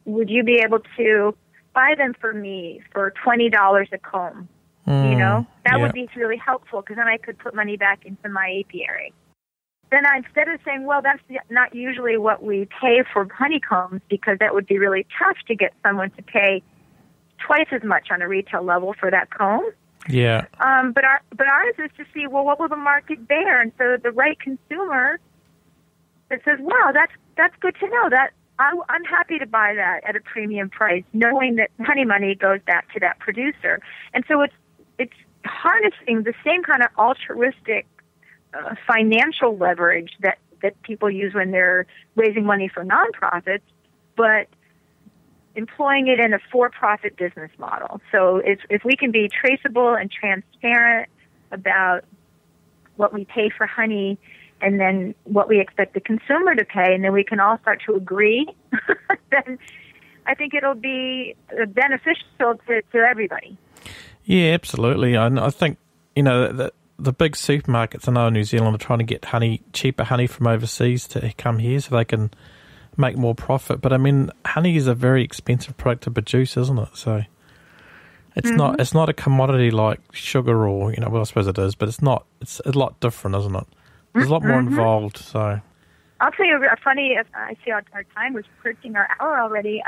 would you be able to buy them for me for $20 a comb? That would be really helpful, because then I could put money back into my apiary. Then instead of saying, well, that's not usually what we pay for honeycombs, because that would be really tough to get someone to pay twice as much on a retail level for that comb. Yeah. But ours is to see, well, what will the market bear? And so the right consumer that says, wow, that's good to know. That I'm happy to buy that at a premium price, knowing that honey money goes back to that producer. And so it's harnessing the same kind of altruistic financial leverage that people use when they're raising money for nonprofits, but employing it in a for-profit business model. So if we can be traceable and transparent about what we pay for honey and then what we expect the consumer to pay, and then we can all start to agree, then I think it'll be beneficial to everybody. Yeah, absolutely. I think, the big supermarkets I know in New Zealand are trying to get cheaper honey from overseas to come here so they can make more profit. But I mean, honey is a very expensive product to produce, isn't it? So it's not a commodity like sugar or, well, I suppose it is, but it's a lot different, isn't it? There's a lot more involved. So I'll tell you a funny, I see our time was approaching our hour already,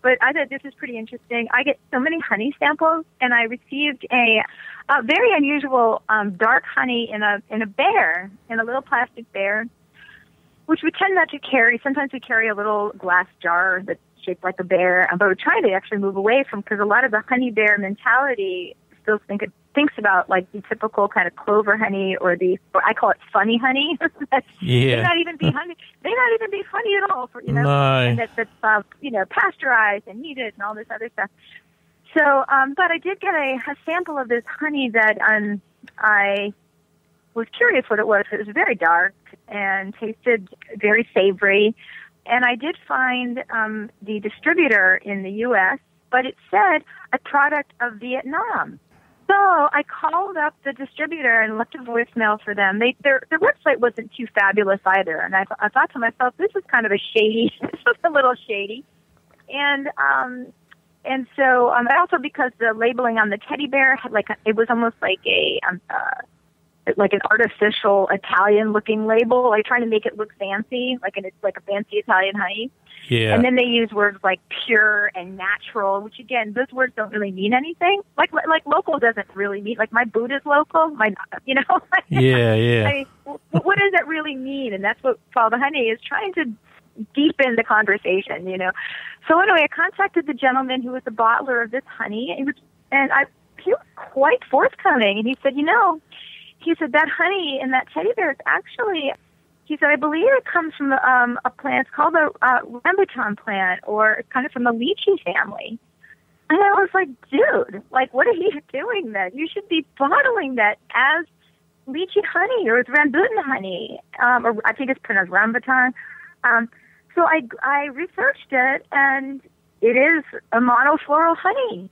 but I thought this is pretty interesting. I get so many honey samples, and I received a very unusual dark honey in a bear, in a little plastic bear, which we tend not to carry. Sometimes we carry a little glass jar that's shaped like a bear, but we're trying to actually move away from, because a lot of the honey bear mentality still thinks about like the typical kind of clover honey or I call it funny honey. May not even be honey. They not even be funny at all. No. And that's pasteurized and heated and all this other stuff. So, but I did get a sample of this honey that I was curious what it was. It was very dark and tasted very savory. And I did find the distributor in the U.S., but it said a product of Vietnam. So I called up the distributor and left a voicemail for them. Their website wasn't too fabulous either. And I thought to myself, this is kind of this was a little shady. And so also because the labeling on the teddy bear had it was almost like an artificial Italian-looking label, like trying to make it look fancy, it's like a fancy Italian honey. Yeah. And then they use words like pure and natural, which again, those words don't really mean anything. Like local doesn't really mean, like my boot is local, Yeah. I mean, what does that really mean? And that's what Follow the Honey is trying to deepen the conversation, So anyway, I contacted the gentleman who was the bottler of this honey, he was quite forthcoming, and he said, that honey in that teddy bear is actually, he said, I believe it comes from a plant. It's called a rambutan plant, or it's kind of from the lychee family. And I was like, dude, what are you doing then? You should be bottling that as lychee honey or as rambutan honey, or I think it's pronounced rambutan. So I researched it, and it is a monofloral honey.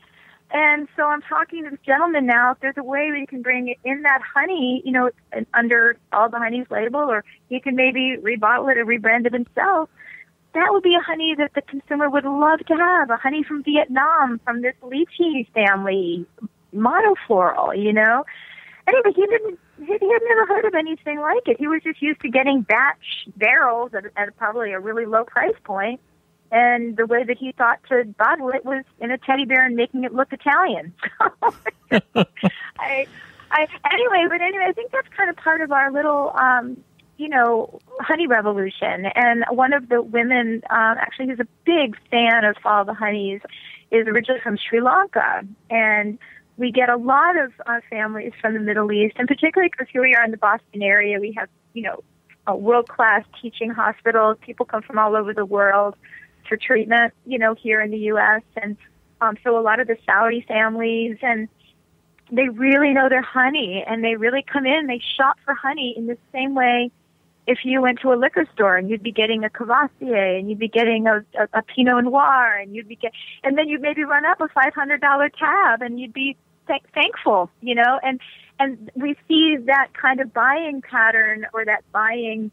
And so I'm talking to this gentleman now, if there's a way we can bring in that honey, you know, under All the Honey's label, or he can maybe rebottle it or rebrand it himself. That would be a honey that the consumer would love to have, a honey from Vietnam, from this lychee family, monofloral, you know. Anyway, he had never heard of anything like it. He was just used to getting batch barrels at probably a really low price point. And the way that he thought to bottle it was in a teddy bear and making it look Italian. Anyway, I think that's kind of part of our little, honey revolution. And one of the women, actually, who's a big fan of Follow the Honeys, is originally from Sri Lanka. And we get a lot of families from the Middle East, and particularly because here we are in the Boston area, we have, a world-class teaching hospitals. People come from all over the world for treatment, here in the U.S. And so a lot of the Saudi families, and they really know their honey, and they really come in, they shop for honey in the same way if you went to a liquor store and you'd be getting a Cavassier and you'd be getting a Pinot Noir and and then you'd maybe run up a $500 tab and you'd be thankful, and we see that kind of buying pattern, or that buying,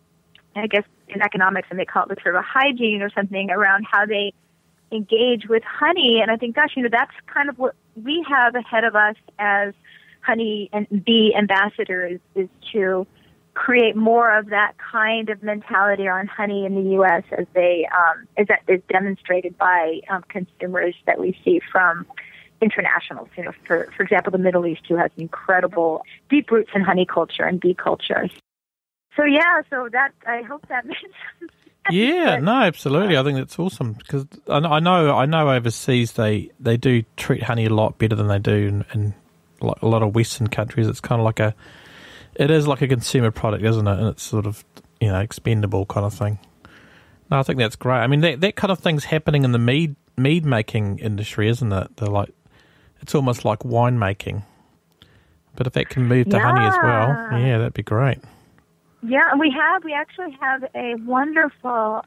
I guess in economics, and they call it sort of a hygiene or something around how they engage with honey. And I think, gosh, that's kind of what we have ahead of us as honey and bee ambassadors, is to create more of that kind of mentality on honey in the U.S. as is demonstrated by consumers that we see from internationals. For example, the Middle East, who has incredible deep roots in honey culture and bee culture. So that, I hope that makes sense. Yeah, no, absolutely. I think that's awesome, because I know overseas they do treat honey a lot better than they do in like a lot of Western countries. It's kind of it is like a consumer product, isn't it? And it's sort of, expendable kind of thing. No, I think that's great. I mean, that kind of thing's happening in the mead making industry, isn't it? It's almost like wine making. But if that can move to honey as well, yeah, that'd be great. Yeah, and we actually have a wonderful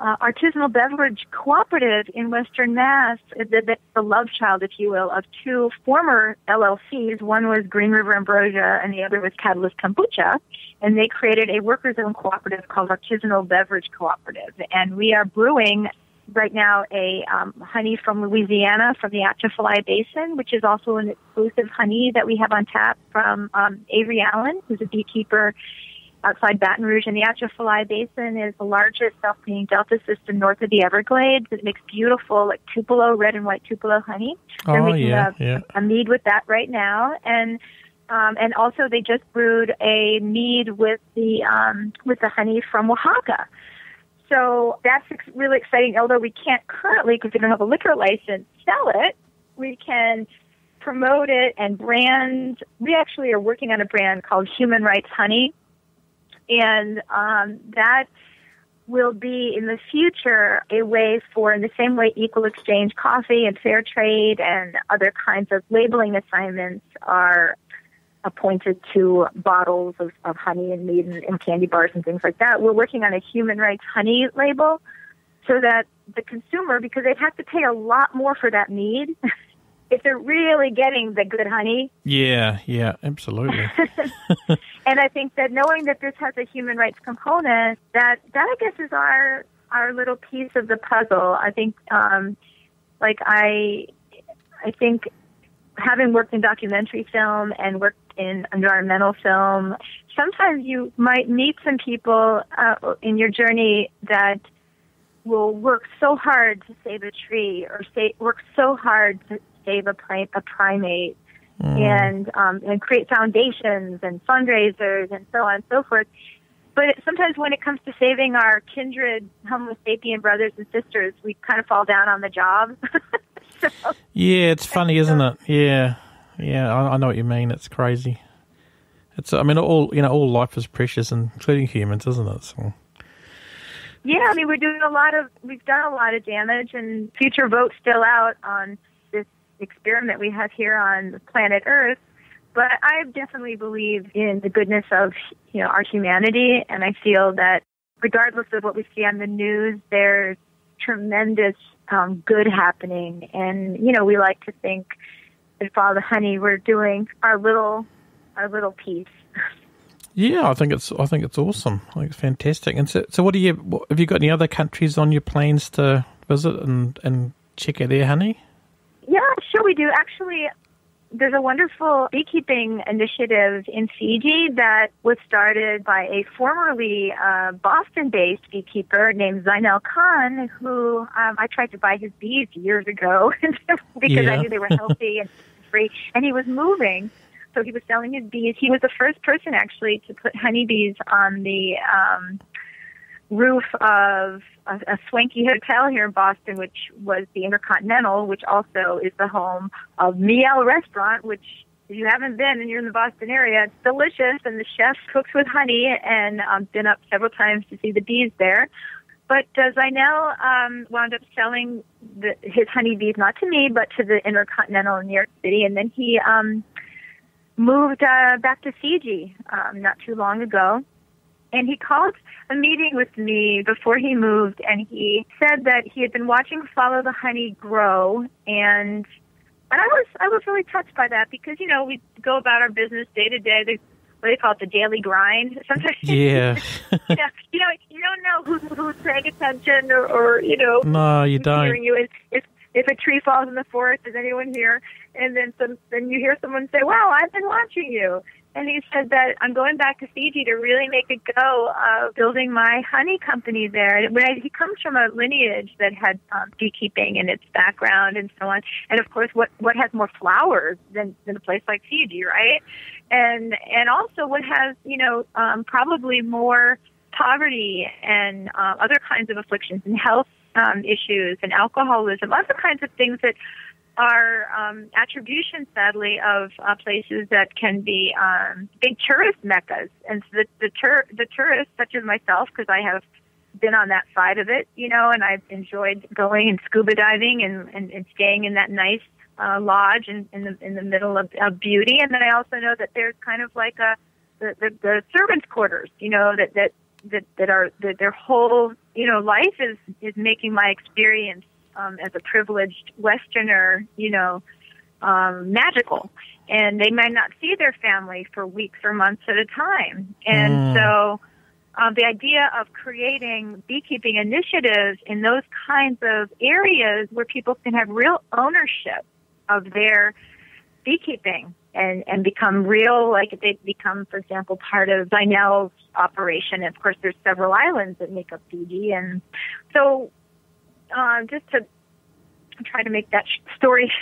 artisanal beverage cooperative in Western Mass that's the love child, if you will, of two former LLCs. One was Green River Ambrosia, and the other was Catalyst Kombucha. And they created a workers-owned cooperative called Artisanal Beverage Cooperative. And we are brewing right now a honey from Louisiana, from the Atchafalaya Basin, which is also an exclusive honey that we have on tap from Avery Allen, who's a beekeeper outside Baton Rouge. And the Atchafalaya Basin is the largest self-cleaning delta system north of the Everglades. It makes beautiful, Tupelo, red and white Tupelo honey. They're making a mead with that right now. And also they just brewed a mead with the honey from Oaxaca. So that's really exciting. Although we can't currently, because we don't have a liquor license, sell it, we can promote it and brand. We actually are working on a brand called Human Rights Honey. And that will be, in the future, a way for, in the same way Equal Exchange Coffee and Fair Trade and other kinds of labeling assignments are appointed to bottles of honey and mead and candy bars and things like that. We're working on a human rights honey label so that the consumer, because they'd have to pay a lot more for that mead if they're really getting the good honey. Yeah, absolutely. And I think that knowing that this has a human rights component, that I guess is our little piece of the puzzle. I think, I think having worked in documentary film and worked in environmental film, sometimes you might meet some people in your journey that will work so hard to save a tree, or work so hard to save a primate, and create foundations and fundraisers and so on and so forth. But sometimes when it comes to saving our kindred Homo sapien brothers and sisters, we kind of fall down on the job. Yeah, it's funny, isn't it? Yeah, I know what you mean. It's crazy. All life is precious, including humans, isn't it? So. Yeah, we've done a lot of damage, and future votes still out on this experiment we have here on planet Earth. But I definitely believe in the goodness of, our humanity, and I feel that regardless of what we see on the news, there's tremendous good happening. And, we like to think that Follow the Honey, we're doing our little piece. Yeah, I think it's awesome. I think it's fantastic. And so have you got any other countries on your plans to visit and check out their honey? Yeah, sure we do. Actually, there's a wonderful beekeeping initiative in Fiji that was started by a formerly Boston-based beekeeper named Zainal Khan, who I tried to buy his bees years ago because I knew they were healthy and free, and he was moving. So he was selling his bees. He was the first person, actually, to put honeybees on the roof of a swanky hotel here in Boston, which was the Intercontinental, which also is the home of Miel Restaurant, which, if you haven't been and you're in the Boston area, it's delicious, and the chef cooks with honey, and I've been up several times to see the bees there. But Zainal wound up selling his honeybees, not to me, but to the Intercontinental in New York City, and then he moved back to Fiji not too long ago. And he called a meeting with me before he moved, and he said that he had been watching Follow the Honey grow, and I was really touched by that because, we go about our business day to day. What do they call it, the daily grind? Sometimes, yeah. you don't know who's paying attention or no, you don't. Hearing you. If a tree falls in the forest, is anyone here? And then you hear someone say, "Wow, I've been watching you." And he said that I'm going back to Fiji to really make a go of building my honey company there. He comes from a lineage that had beekeeping in its background and so on. And of course, what has more flowers than a place like Fiji, right? And also what has probably more poverty and other kinds of afflictions and health issues and alcoholism, other kinds of things that are attributions, sadly, of places that can be big tourist meccas. And so the tourists, such as myself, because I have been on that side of it, and I've enjoyed going and scuba diving and staying in that nice lodge in the middle of beauty. And then I also know that there's kind of like the servants' quarters, that are their whole life is making my experience as a privileged Westerner, magical. And they might not see their family for weeks or months at a time. And so the idea of creating beekeeping initiatives in those kinds of areas where people can have real ownership of their beekeeping and become real, like they become, for example, part of Zainal's operation. And of course, there's several islands that make up Fiji. And so just to try to make that story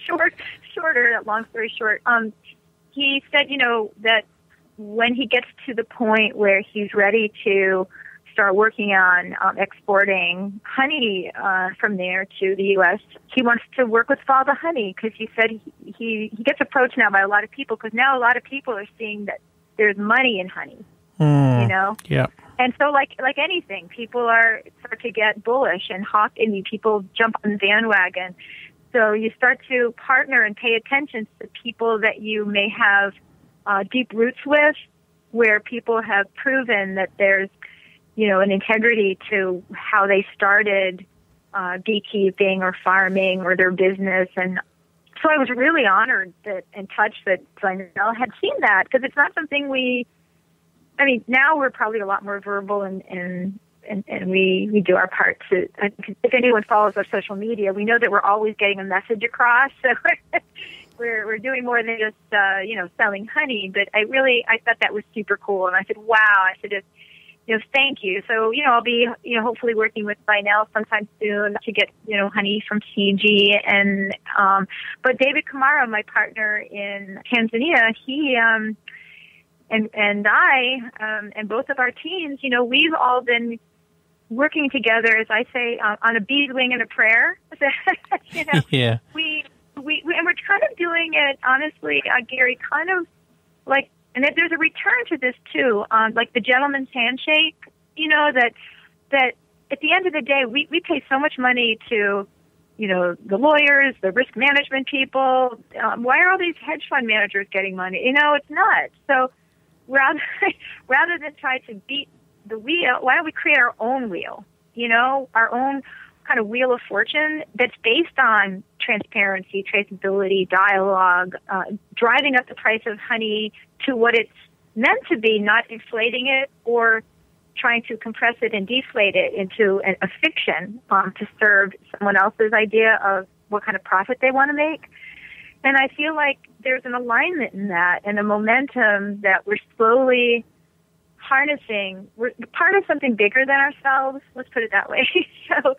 shorter, that long story short, he said, that when he gets to the point where he's ready to start working on exporting honey from there to the U.S., he wants to work with Follow the Honey because he said he gets approached now by a lot of people because now a lot of people are seeing that there's money in honey, Yeah. And so, like anything, people start to get bullish and people jump on the bandwagon. So you start to partner and pay attention to people that you may have deep roots with, where people have proven that there's, an integrity to how they started beekeeping or farming or their business. And so I was really honored and touched that Zainal had seen that because it's not something now we're probably a lot more verbal and we do our part to, if anyone follows our social media, we know that we're always getting a message across. So we're doing more than just, selling honey. But I thought that was super cool. And I said, wow, thank you. So, I'll be, hopefully working with Zainal sometime soon to get, honey from Fiji. And, but David Kamara, my partner in Tanzania, he, and I, and both of our teams, we've all been working together, as I say, on a bee's wing and a prayer. Yeah. And we're kind of doing it, honestly, Gary, kind of like, and there's a return to this too, like the gentleman's handshake, that at the end of the day, we pay so much money to, the lawyers, the risk management people. Why are all these hedge fund managers getting money? It's not. So rather than try to beat the wheel, why don't we create our own wheel, our own kind of wheel of fortune that's based on transparency, traceability, dialogue, driving up the price of honey to what it's meant to be, not inflating it or trying to compress it and deflate it into a fiction to serve someone else's idea of what kind of profit they want to make. And I feel like there's an alignment in that and a momentum that we're slowly harnessing. We're part of something bigger than ourselves, let's put it that way. So,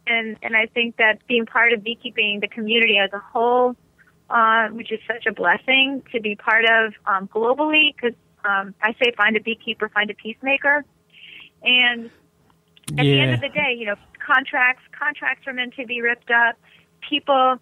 and I think that being part of beekeeping, the community as a whole, which is such a blessing to be part of globally, because I say find a beekeeper, find a peacemaker. And at the end of the day, contracts are meant to be ripped up. People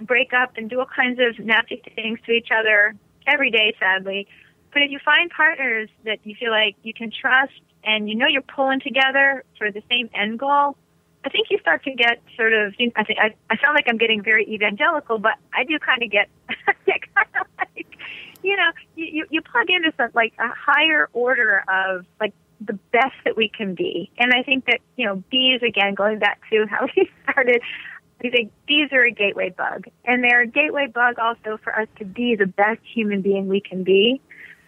break up and do all kinds of nasty things to each other every day, sadly. But if you find partners that you feel like you can trust and you're pulling together for the same end goal, I think you start to get sort of, I sound like I'm getting very evangelical, but I do kind of get kind of like, you plug into some, like a higher order of like the best that we can be. And I think that, bees, again, going back to how we started, I think bees are a gateway bug. And they're a gateway bug also for us to be the best human being we can be.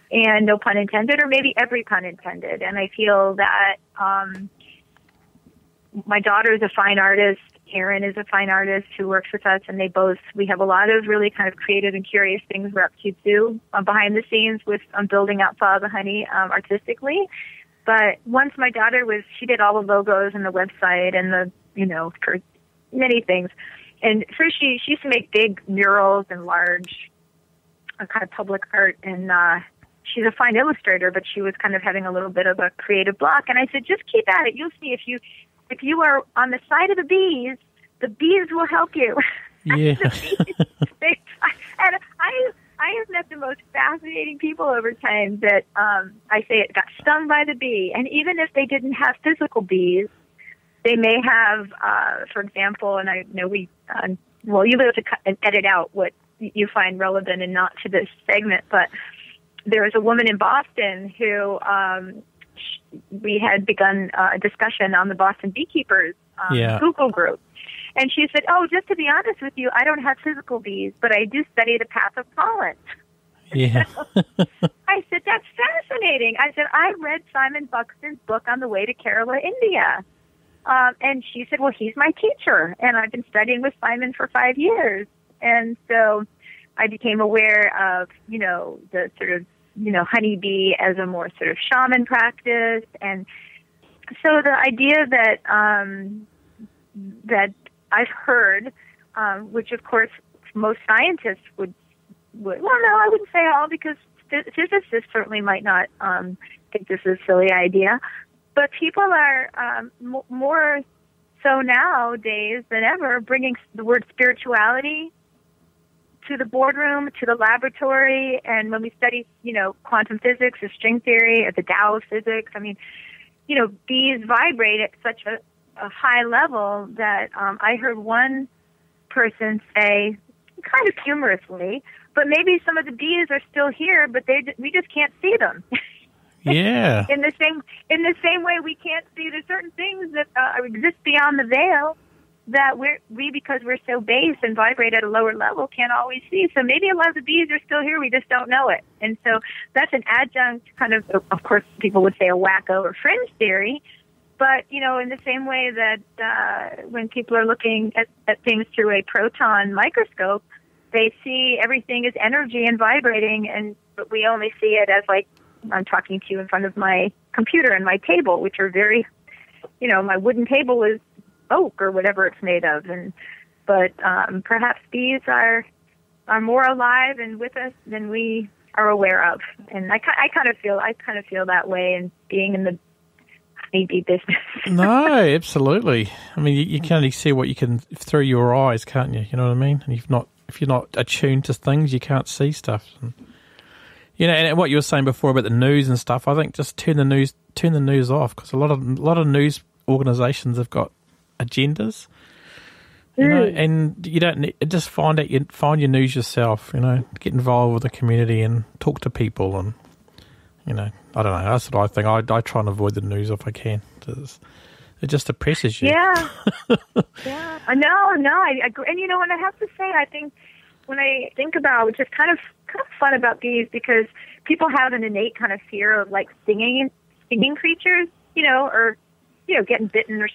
And no pun intended, or maybe every pun intended. And I feel that my daughter is a fine artist. Erin is a fine artist who works with us, and we have a lot of really kind of creative and curious things we're up to too behind the scenes with building out Follow the Honey artistically. But once my daughter she did all the logos and the website and for many things. And first she used to make big murals and large kind of public art, and she's a fine illustrator, but she was kind of having a little bit of a creative block. And I said, just keep at it. You'll see if you are on the side of the bees will help you. Yeah. And I have met the most fascinating people over time that I say it got stung by the bee. And even if they didn't have physical bees, they may have, for example, and I know you'll be able to edit out what you find relevant and not to this segment, but there was a woman in Boston who we had begun a discussion on the Boston Beekeepers Google group. And she said, just to be honest with you, I don't have physical bees, but I do study the path of pollen. Yeah. So I said, that's fascinating. I said, I read Simon Buxton's book on the way to Kerala, India. And she said, well, he's my teacher, and I've been studying with Simon for 5 years. And so I became aware of, the sort of, honeybee as a more sort of shaman practice. And so the idea that I've heard, which of course most scientists would well, no, I wouldn't say all, because physicists certainly might not think this is a silly idea, but people are more so nowadays than ever bringing the word spirituality to the boardroom, to the laboratory. And when we study, quantum physics or string theory or the Tao of physics, bees vibrate at such a high level that I heard one person say, kind of humorously, but maybe some of the bees are still here, but we just can't see them. Yeah. In the same way, we can't see there's certain things that exist beyond the veil that because we're so base and vibrate at a lower level, can't always see. So maybe a lot of the bees are still here, we just don't know it. And so that's an adjunct kind of course, people would say a wacko or fringe theory. But, in the same way that when people are looking at things through a proton microscope, they see everything as energy and vibrating, but we only see it as, like, I'm talking to you in front of my computer and my table, which are very, my wooden table is oak or whatever it's made of. But perhaps bees are more alive and with us than we are aware of. And I kind of feel that way, and being in the honeybee business. No, absolutely. I mean, you can only see what you can through your eyes, can't you? You know what I mean? And if you're not attuned to things, you can't see stuff. And, and what you were saying before about the news and stuff, I think just turn the news off, because a lot of news organisations have got agendas. And you don't need, just find your news yourself. Get involved with the community and talk to people, and I don't know. That's what I think. I try and avoid the news if I can. It just depresses you. Yeah. Yeah. No, I agree. And, and I have to say, I think when I think about, which is kind of fun about bees, because people have an innate kind of fear of, like, stinging creatures, or, getting bitten or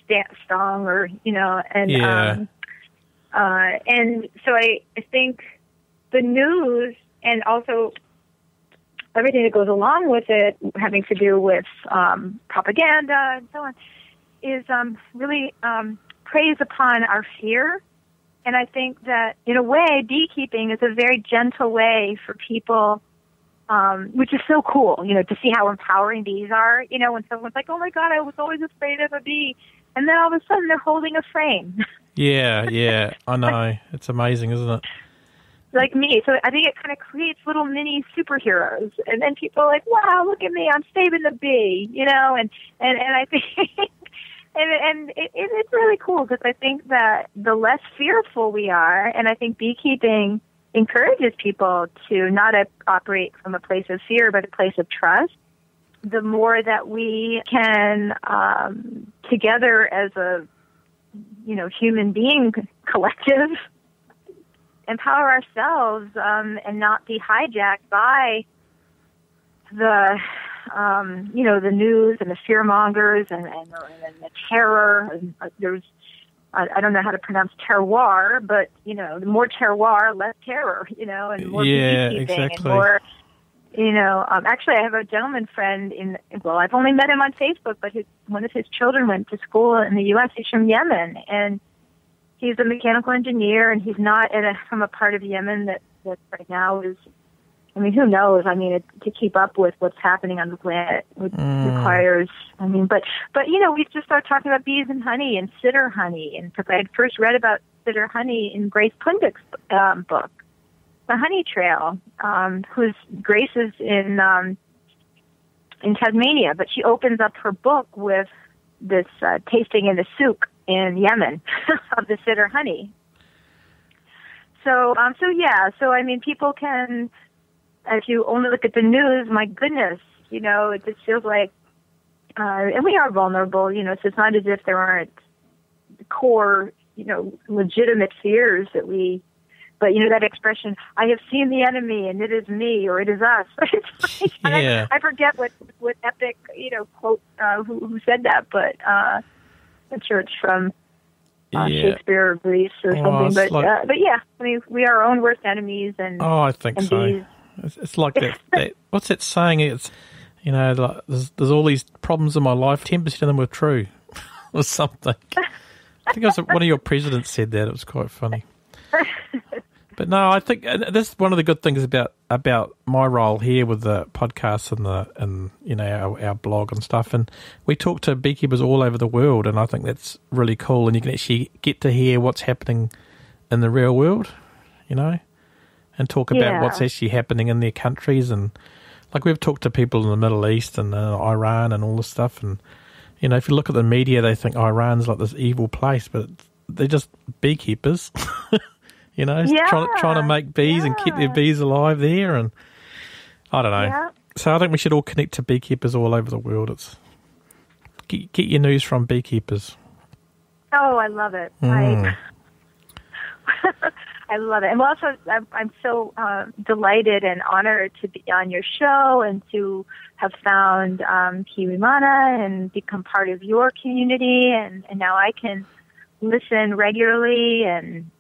stung or, and, yeah. And so I think the news and also everything that goes along with it, having to do with propaganda and so on, is really preys upon our fear. And I think that, in a way, beekeeping is a very gentle way for people, which is so cool, to see how empowering bees are. When someone's like, oh, my God, I was always afraid of a bee. And then all of a sudden they're holding a frame. Yeah, I know. It's amazing, isn't it? Like me. So I think it kind of creates little mini superheroes. And then people are like, wow, look at me, I'm saving the bee, and I think... And it's really cool, because I think that the less fearful we are, and I think beekeeping encourages people to not operate from a place of fear, but a place of trust, the more that we can, together as a, human being collective, empower ourselves and not be hijacked by the the news and the fear mongers and the terror. And there's, I don't know how to pronounce terroir, but, the more terroir, less terror, and more beekeeping exactly. and more, actually I have a gentleman friend I've only met him on Facebook, but one of his children went to school in the U.S. He's from Yemen, and he's a mechanical engineer, and he's not from a part of Yemen that right now is, who knows? To keep up with what's happening on the planet requires, but we just start talking about bees and honey and sitter honey. And because I had first read about sitter honey in Grace Pundick's book, The Honey Trail, whose Grace is in Tasmania, but she opens up her book with this tasting in the souk in Yemen of the sitter honey. So people can... If you only look at the news, my goodness, it just feels like, and we are vulnerable, so it's not as if there aren't core, legitimate fears but that expression, I have seen the enemy and it is me or it is us. Yeah. I forget what epic, quote, who said that, but I'm sure it's from Shakespeare or Greece or something. But yeah, we are our own worst enemies. And I think and so. Bees. It's like that. What's that saying? It's, like there's all these problems in my life. 10% of them were true, or something. I think it was one of your presidents said that. It was quite funny. But no, I think this is one of the good things about my role here with the podcast and our blog and stuff. And we talk to beekeepers all over the world, and I think that's really cool. And you can actually get to hear what's happening in the real world, and talk about what's actually happening in their countries. And like we've talked to people in the Middle East and Iran and all this stuff. And, if you look at the media, they think Iran's like this evil place, but they're just beekeepers, trying to make bees and keep their bees alive there. And I don't know. Yeah. So I think we should all connect to beekeepers all over the world. It's get your news from beekeepers. Oh, I love it. I love it. And also, I'm so delighted and honored to be on your show and to have found Kiwimana and become part of your community. And now I can listen regularly and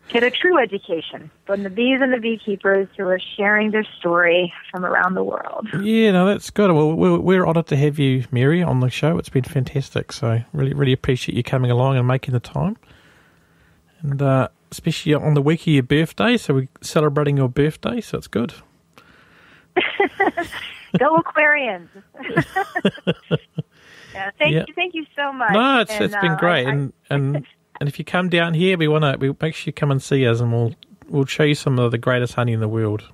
get a true education from the bees and the beekeepers who are sharing their story from around the world. Yeah, no, that's good. Well, we're honoured to have you, Mary, on the show. It's been fantastic. So really, really appreciate you coming along and making the time. And especially on the week of your birthday, so we're celebrating your birthday, so it's good. Go Aquarians! Thank you so much. No, it's been great, and if you come down here, we make sure you come and see us, and we'll show you some of the greatest honey in the world.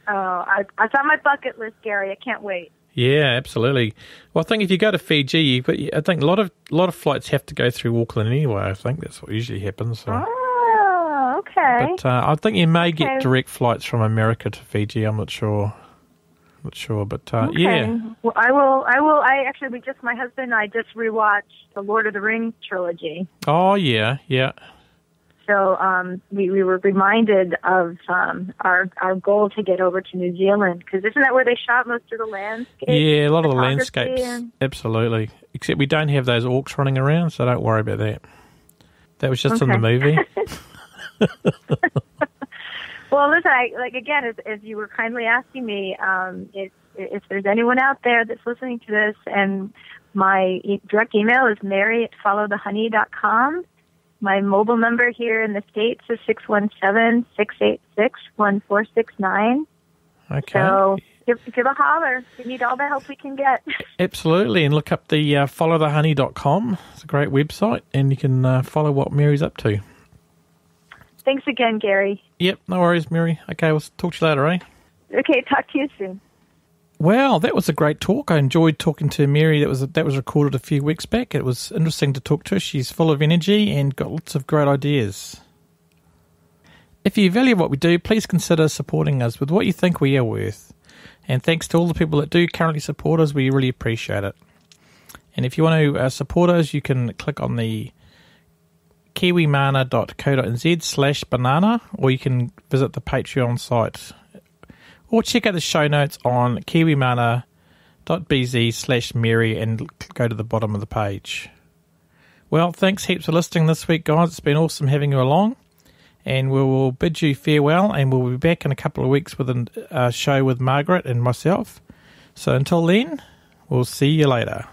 Oh, it's on my bucket list, Gary. I can't wait. Yeah, absolutely. Well, I think if you go to Fiji, I think a lot of flights have to go through Auckland anyway. I think that's what usually happens. So. Oh, okay. But I think you may get direct flights from America to Fiji. I'm not sure. Not sure, but Okay. yeah. Well, my husband and I just rewatched the Lord of the Rings trilogy. Oh, yeah. So we were reminded of our goal to get over to New Zealand, because isn't that where they shot most of the landscapes? Yeah, a lot of the landscapes. Absolutely. Except we don't have those orcs running around, so don't worry about that. That was just in the movie. Well, listen, as you were kindly asking me, if there's anyone out there that's listening to this, and my direct email is mary@followthehoney.com. My mobile number here in the States is 617-686-1469. Okay. So give a holler. We need all the help we can get. Absolutely. And look up the followthehoney.com. It's a great website, and you can follow what Mary's up to. Thanks again, Gary. Yep, no worries, Mary. Okay, we'll talk to you later, eh? Okay, talk to you soon. Well, that was a great talk. I enjoyed talking to Mary. That was recorded a few weeks back. It was interesting to talk to her. She's full of energy and got lots of great ideas. If you value what we do, please consider supporting us with what you think we are worth. And thanks to all the people that do currently support us, we really appreciate it. And if you want to support us, you can click on the kiwimana.co.nz/banana, or you can visit the Patreon site. Or check out the show notes on kiwimana.bz/Mary and go to the bottom of the page. Well, thanks heaps for listening this week, guys. It's been awesome having you along. And we will bid you farewell, and we'll be back in a couple of weeks with a show with Margaret and myself. So until then, we'll see you later.